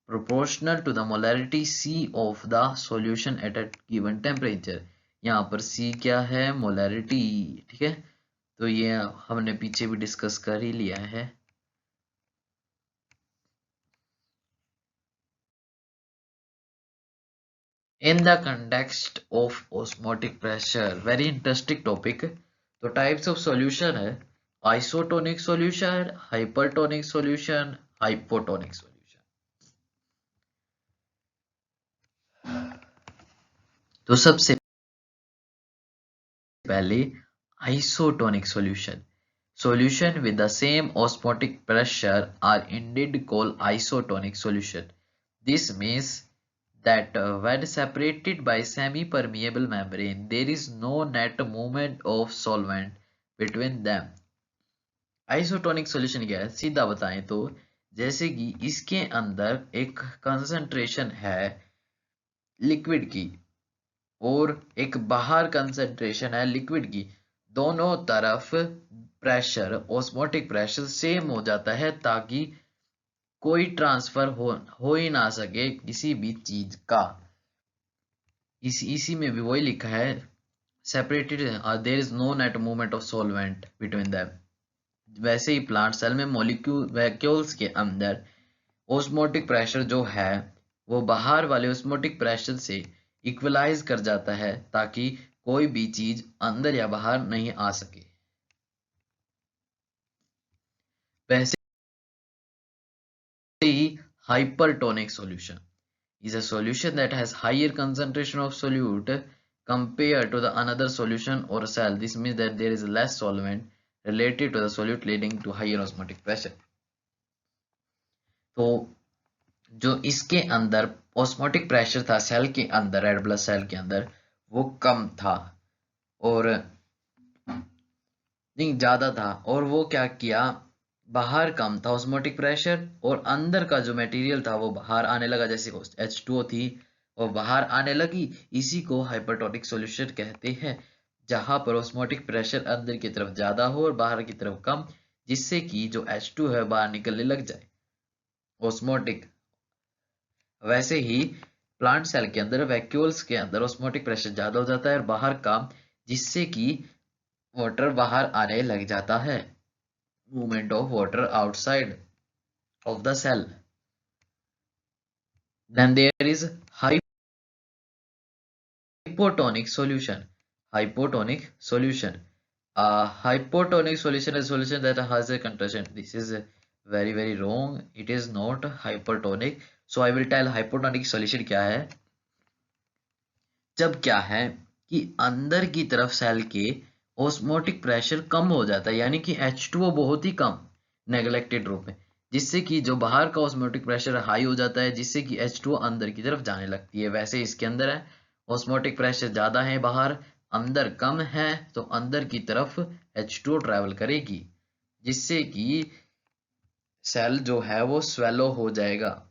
proportional to the molarity C of the solution at a given temperature. यहाँ पर C क्या है, मोलैरिटी, ठीक है। तो ये हमने पीछे भी डिस्कस कर ही लिया है। In the context of osmotic pressure, very interesting topic। तो types of solution है isotonic solution, hypertonic solution, hypotonic solution। तो सबसे पहले isotonic solution, solution with the same osmotic pressure are indeed called isotonic solution। This means that when separated by semi-permeable membrane, there is no net movement of solvent between them। Isotonic solution क्या है, सीधा बताएं तो जैसे कि इसके अंदर एक कंसंट्रेशन है लिक्विड की और एक बाहर कंसंट्रेशन है लिक्विड की, दोनों तरफ प्रेशर ऑस्मोटिक प्रेशर सेम हो जाता है ताकि कोई ट्रांसफर हो ही ना सके किसी भी चीज का। इसी में भी वही लिखा है separated there is no net movement of solvent between them. वैसे ही प्लांट सेल में मॉलिक्यूल वैक्यूल्स के अंदर ऑस्मोटिक प्रेशर जो है वो बाहर वाले ऑस्मोटिक प्रेशर से इक्वलाइज कर जाता है ताकि कोई भी चीज अंदर या बाहर नहीं आ सके। वैसे ही hypertonic solution is a solution that has higher concentration of solute compared to the another solution or cell। This means that there is less solvent related to the solute leading to higher osmotic pressure। तो जो इसके अंदर ऑस्मोटिक प्रेशर था सेल के अंदर, रेड ब्लड सेल के अंदर, वो कम था और नहीं ज्यादा था, और वो क्या किया, बाहर कम था ऑस्मोटिक प्रेशर और अंदर का जो मटेरियल था वो बाहर आने लगा, जैसे H2O थी वो बाहर आने लगी। इसी को हाइपरटोनिक सॉल्यूशन कहते हैं, जहां पर ऑस्मोटिक प्रेशर अंदर की तरफ ज्यादा हो और बाहर की तरफ कम, जिससे कि जो H2 है बाहर निकलने लग जाए ऑस्मोटिक। वैसे ही प्लांट सेल के अंदर वैक्यूल्स के अंदर ऑस्मोटिक प्रेशर ज्यादा हो जाता है और बाहर कम, जिससे कि वाटर बाहर आने लग जाता है, movement of water outside of the cell। Then there is hypotonic solution। Hypotonic solution, hypotonic solution is a solution that has a contraction। This is very wrong, it is not hypertonic। So I will tell hypotonic solution क्या है। जब क्या है कि अंदर की तरफ सेल के ऑस्मोटिक प्रेशर कम हो जाता है, यानी कि H2O बहुत ही कम नेग्लेक्टेड रूप में, जिससे कि जो बाहर का ऑस्मोटिक प्रेशर हाई हो जाता है, जिससे कि H2O अंदर की तरफ जाने लगती है। वैसे इसके अंदर है ऑस्मोटिक प्रेशर ज्यादा है बाहर, अंदर कम है, तो अंदर की तरफ H2O ट्रेवल करेगी, जिससे कि सेल जो है वो स्वेलो हो जाएगा।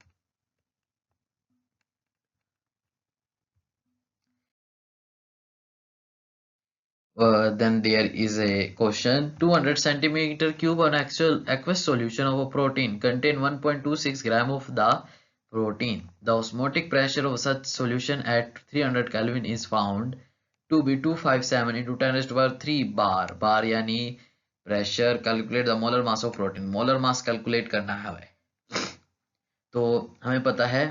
Then there is a question, 200 centimeter cube on actual aqueous solution of a protein contain 1.26 gram of the protein। The osmotic pressure of such solution at 300 Kelvin is found to be 257 into 10 raised to power 3 bar। Bar यानी pressure, calculate the molar mass of protein, molar mass calculate करना है हमें। तो हमें पता है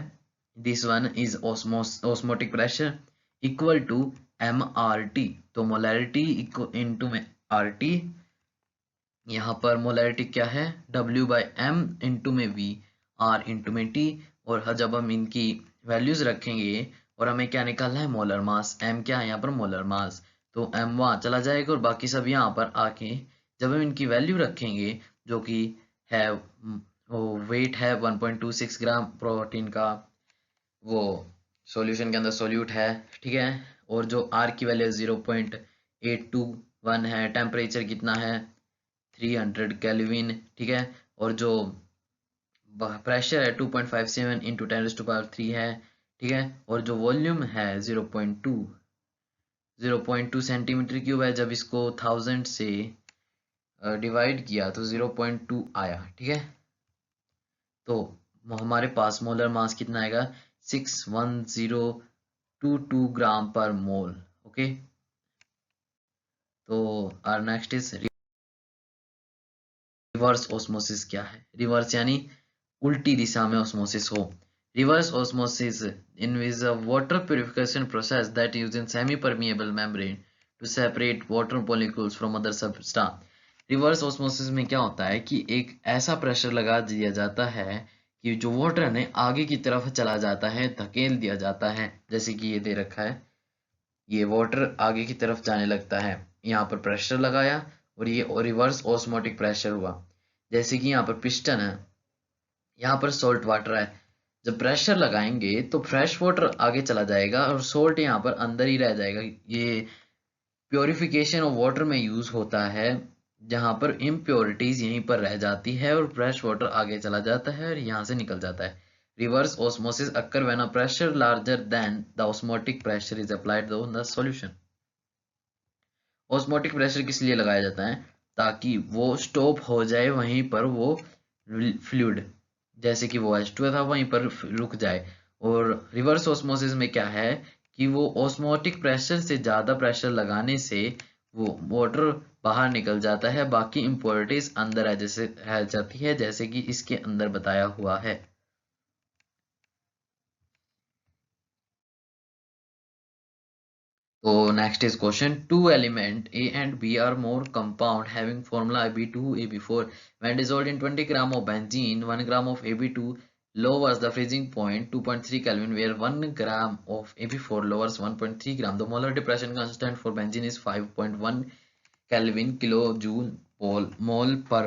this one is osmotic pressure equal to MRT। तो मोलैरिटी इंटू में RT, यहाँ पर मोलैरिटी क्या है W/M इंटू में V, R इंटू में T। और जब हम इनकी वैल्यूज रखेंगे और हमें क्या निकालना है, मोलर मास। M क्या है यहाँ पर, मोलर मास, तो M वहां चला जाएगा और बाकी सब यहाँ पर आके जब हम इनकी वैल्यू रखेंगे, जो कि है वो वेट है 1.26 ग्राम प्रोटीन का, वो सॉल्यूशन के अंदर सोल्यूट है, ठीक है, और जो R की वैल्यू 0.82 1 है, टेम्परेचर कितना है 300 केल्विन, ठीक है, और जो प्रेशर है 2.57 इंटू 10⁻³ है, ठीक है, और जो वॉल्यूम है 0.2 सेंटीमीटर क्यूब है। जब इसको 1000 से डिवाइड किया तो 0.2 आया, ठीक है। तो हमारे पास मोलर मास कितना आएगा 61022 ग्राम पर मोल। ओके, तो our next is reverse osmosis क्या है। रिवर्स यानी उल्टी दिशा में ऑस्मोसिस हो। Reverse osmosis is a water purification process that uses semi-permeable membrane to separate water molecules from other substance। Reverse osmosis में क्या होता है कि एक ऐसा प्रेशर लगा दिया जाता है कि जो वाटर ने आगे की तरफ चला जाता है, धकेल दिया जाता है। जैसे कि ये दे रखा है, ये वाटर आगे की तरफ जाने लगता है, यहाँ पर प्रेशर लगाया और ये रिवर्स ऑस्मोटिक प्रेशर हुआ। जैसे कि यहाँ पर पिस्टन है, यहाँ पर सोल्ट वाटर है, जब प्रेशर लगाएंगे तो फ्रेश वाटर आगे चला जाएगा और सोल्ट यहाँ पर अंदर ही रह जाएगा। ये प्योरिफिकेशन ऑफ वाटर में यूज होता है, जहाँ पर इम्प्योरिटीज यहीं पर रह जाती है और फ्रेश वाटर आगे चला जाता है और यहाँ से निकल जाता है। Reverse osmosis occur when a pressure larger than the osmotic pressure is applied on the solution. Osmotic pressure किस लिए लगाया जाता है, ताकि वो स्टॉप हो जाए वहीं पर वो फ्लूइड, जैसे कि वो H2 था वहीं पर रुक जाए। और रिवर्स ऑस्मोसिस में क्या है कि वो ऑस्मोटिक प्रेशर से ज़्यादा प्रेशर लगाने से वो वाटर बाहर निकल जाता है, बाकी इम्प्योरिटीज अंदर रह जाती है, जैसे कि इसके अंदर बताया हुआ है। So next is question. Two element A and B are more compound having formula AB2 AB4. When dissolved in 20 gram of benzene, 1 gram of AB2 lowers the freezing point 2.3 Kelvin, where 1 gram of AB4 lowers 1.3 gram. The molar depression constant for benzene is 5.1 Kelvin kilojoule mole per।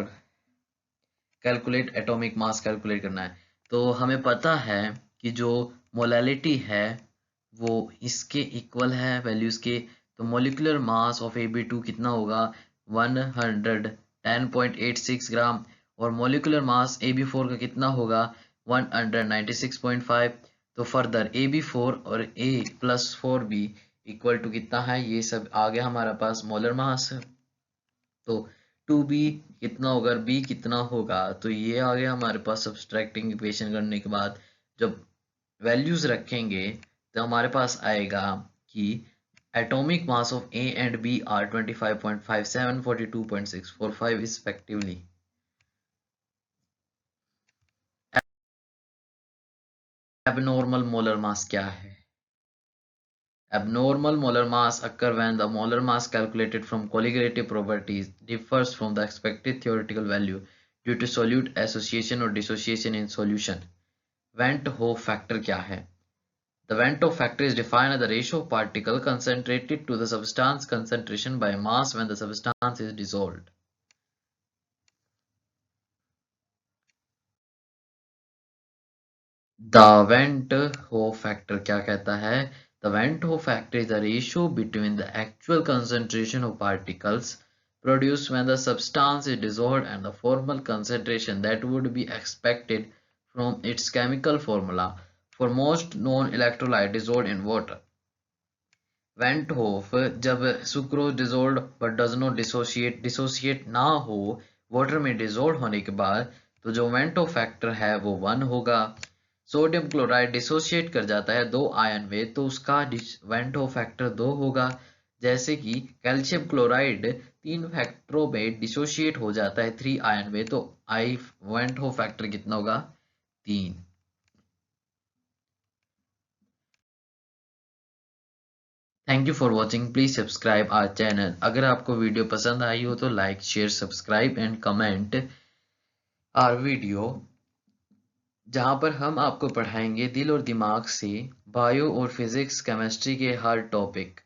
Calculate atomic mass calculate करना है। तो हमें पता है कि जो मोलैलिटी है वो इसके इक्वल है वैल्यूज के। तो मोलिकुलर मास ऑफ AB2 कितना होगा 110.86 ग्राम, और मोलिकुलर मास AB4 का कितना होगा 196.5। तो फर्दर AB4 और A+4B इक्वल टू कितना है, ये सब आ गया हमारे पास मोलर मास। तो 2B कितना होगा, B कितना होगा, तो ये आ गया हमारे पास। सब्सट्रैक्टिंग इक्वेशन करने के बाद जब वैल्यूज रखेंगे तो हमारे पास आएगा कि atomic mass of A and B are 25.57 42.645 respectively. Abnormal molar mass क्या है। Abnormal molar mass occur when the molar mass calculated from colligative properties differs from the expected theoretical value due to solute association or dissociation in solution। Van 't Hoff factor क्या है। The Van 't Hoff factor is defined as the ratio of particle concentrated to the substance concentration by mass when the substance is dissolved। The Van 't Hoff factor क्या कहता है। The Van 't Hoff factor is the ratio between the actual concentration of particles produced when the substance is dissolved and the formal concentration that would be expected from its chemical formula for most known electrolyte dissolved in water। Van 't Hoff जब sucrose dissolved but does not dissociate ना हो वाटर में dissolved होने के बाद, तो जो Van 't Hoff फैक्टर है वो 1 होगा। सोडियम क्लोराइड डिसोशिएट कर जाता है 2 आयन में, तो उसका Van 't Hoff फैक्टर 2 होगा। जैसे कि कैल्शियम क्लोराइड 3 फैक्टरों में डिसोशिएट हो जाता है 3 आयन में, तो Van 't Hoff फैक्टर कितना होगा 3। Thank you for watching, please subscribe our channel. अगर आपको वीडियो पसंद आई हो तो like share subscribe and comment our video, जहां पर हम आपको पढ़ाएंगे दिल और दिमाग से बायो और फिजिक्स केमिस्ट्री के हर टॉपिक।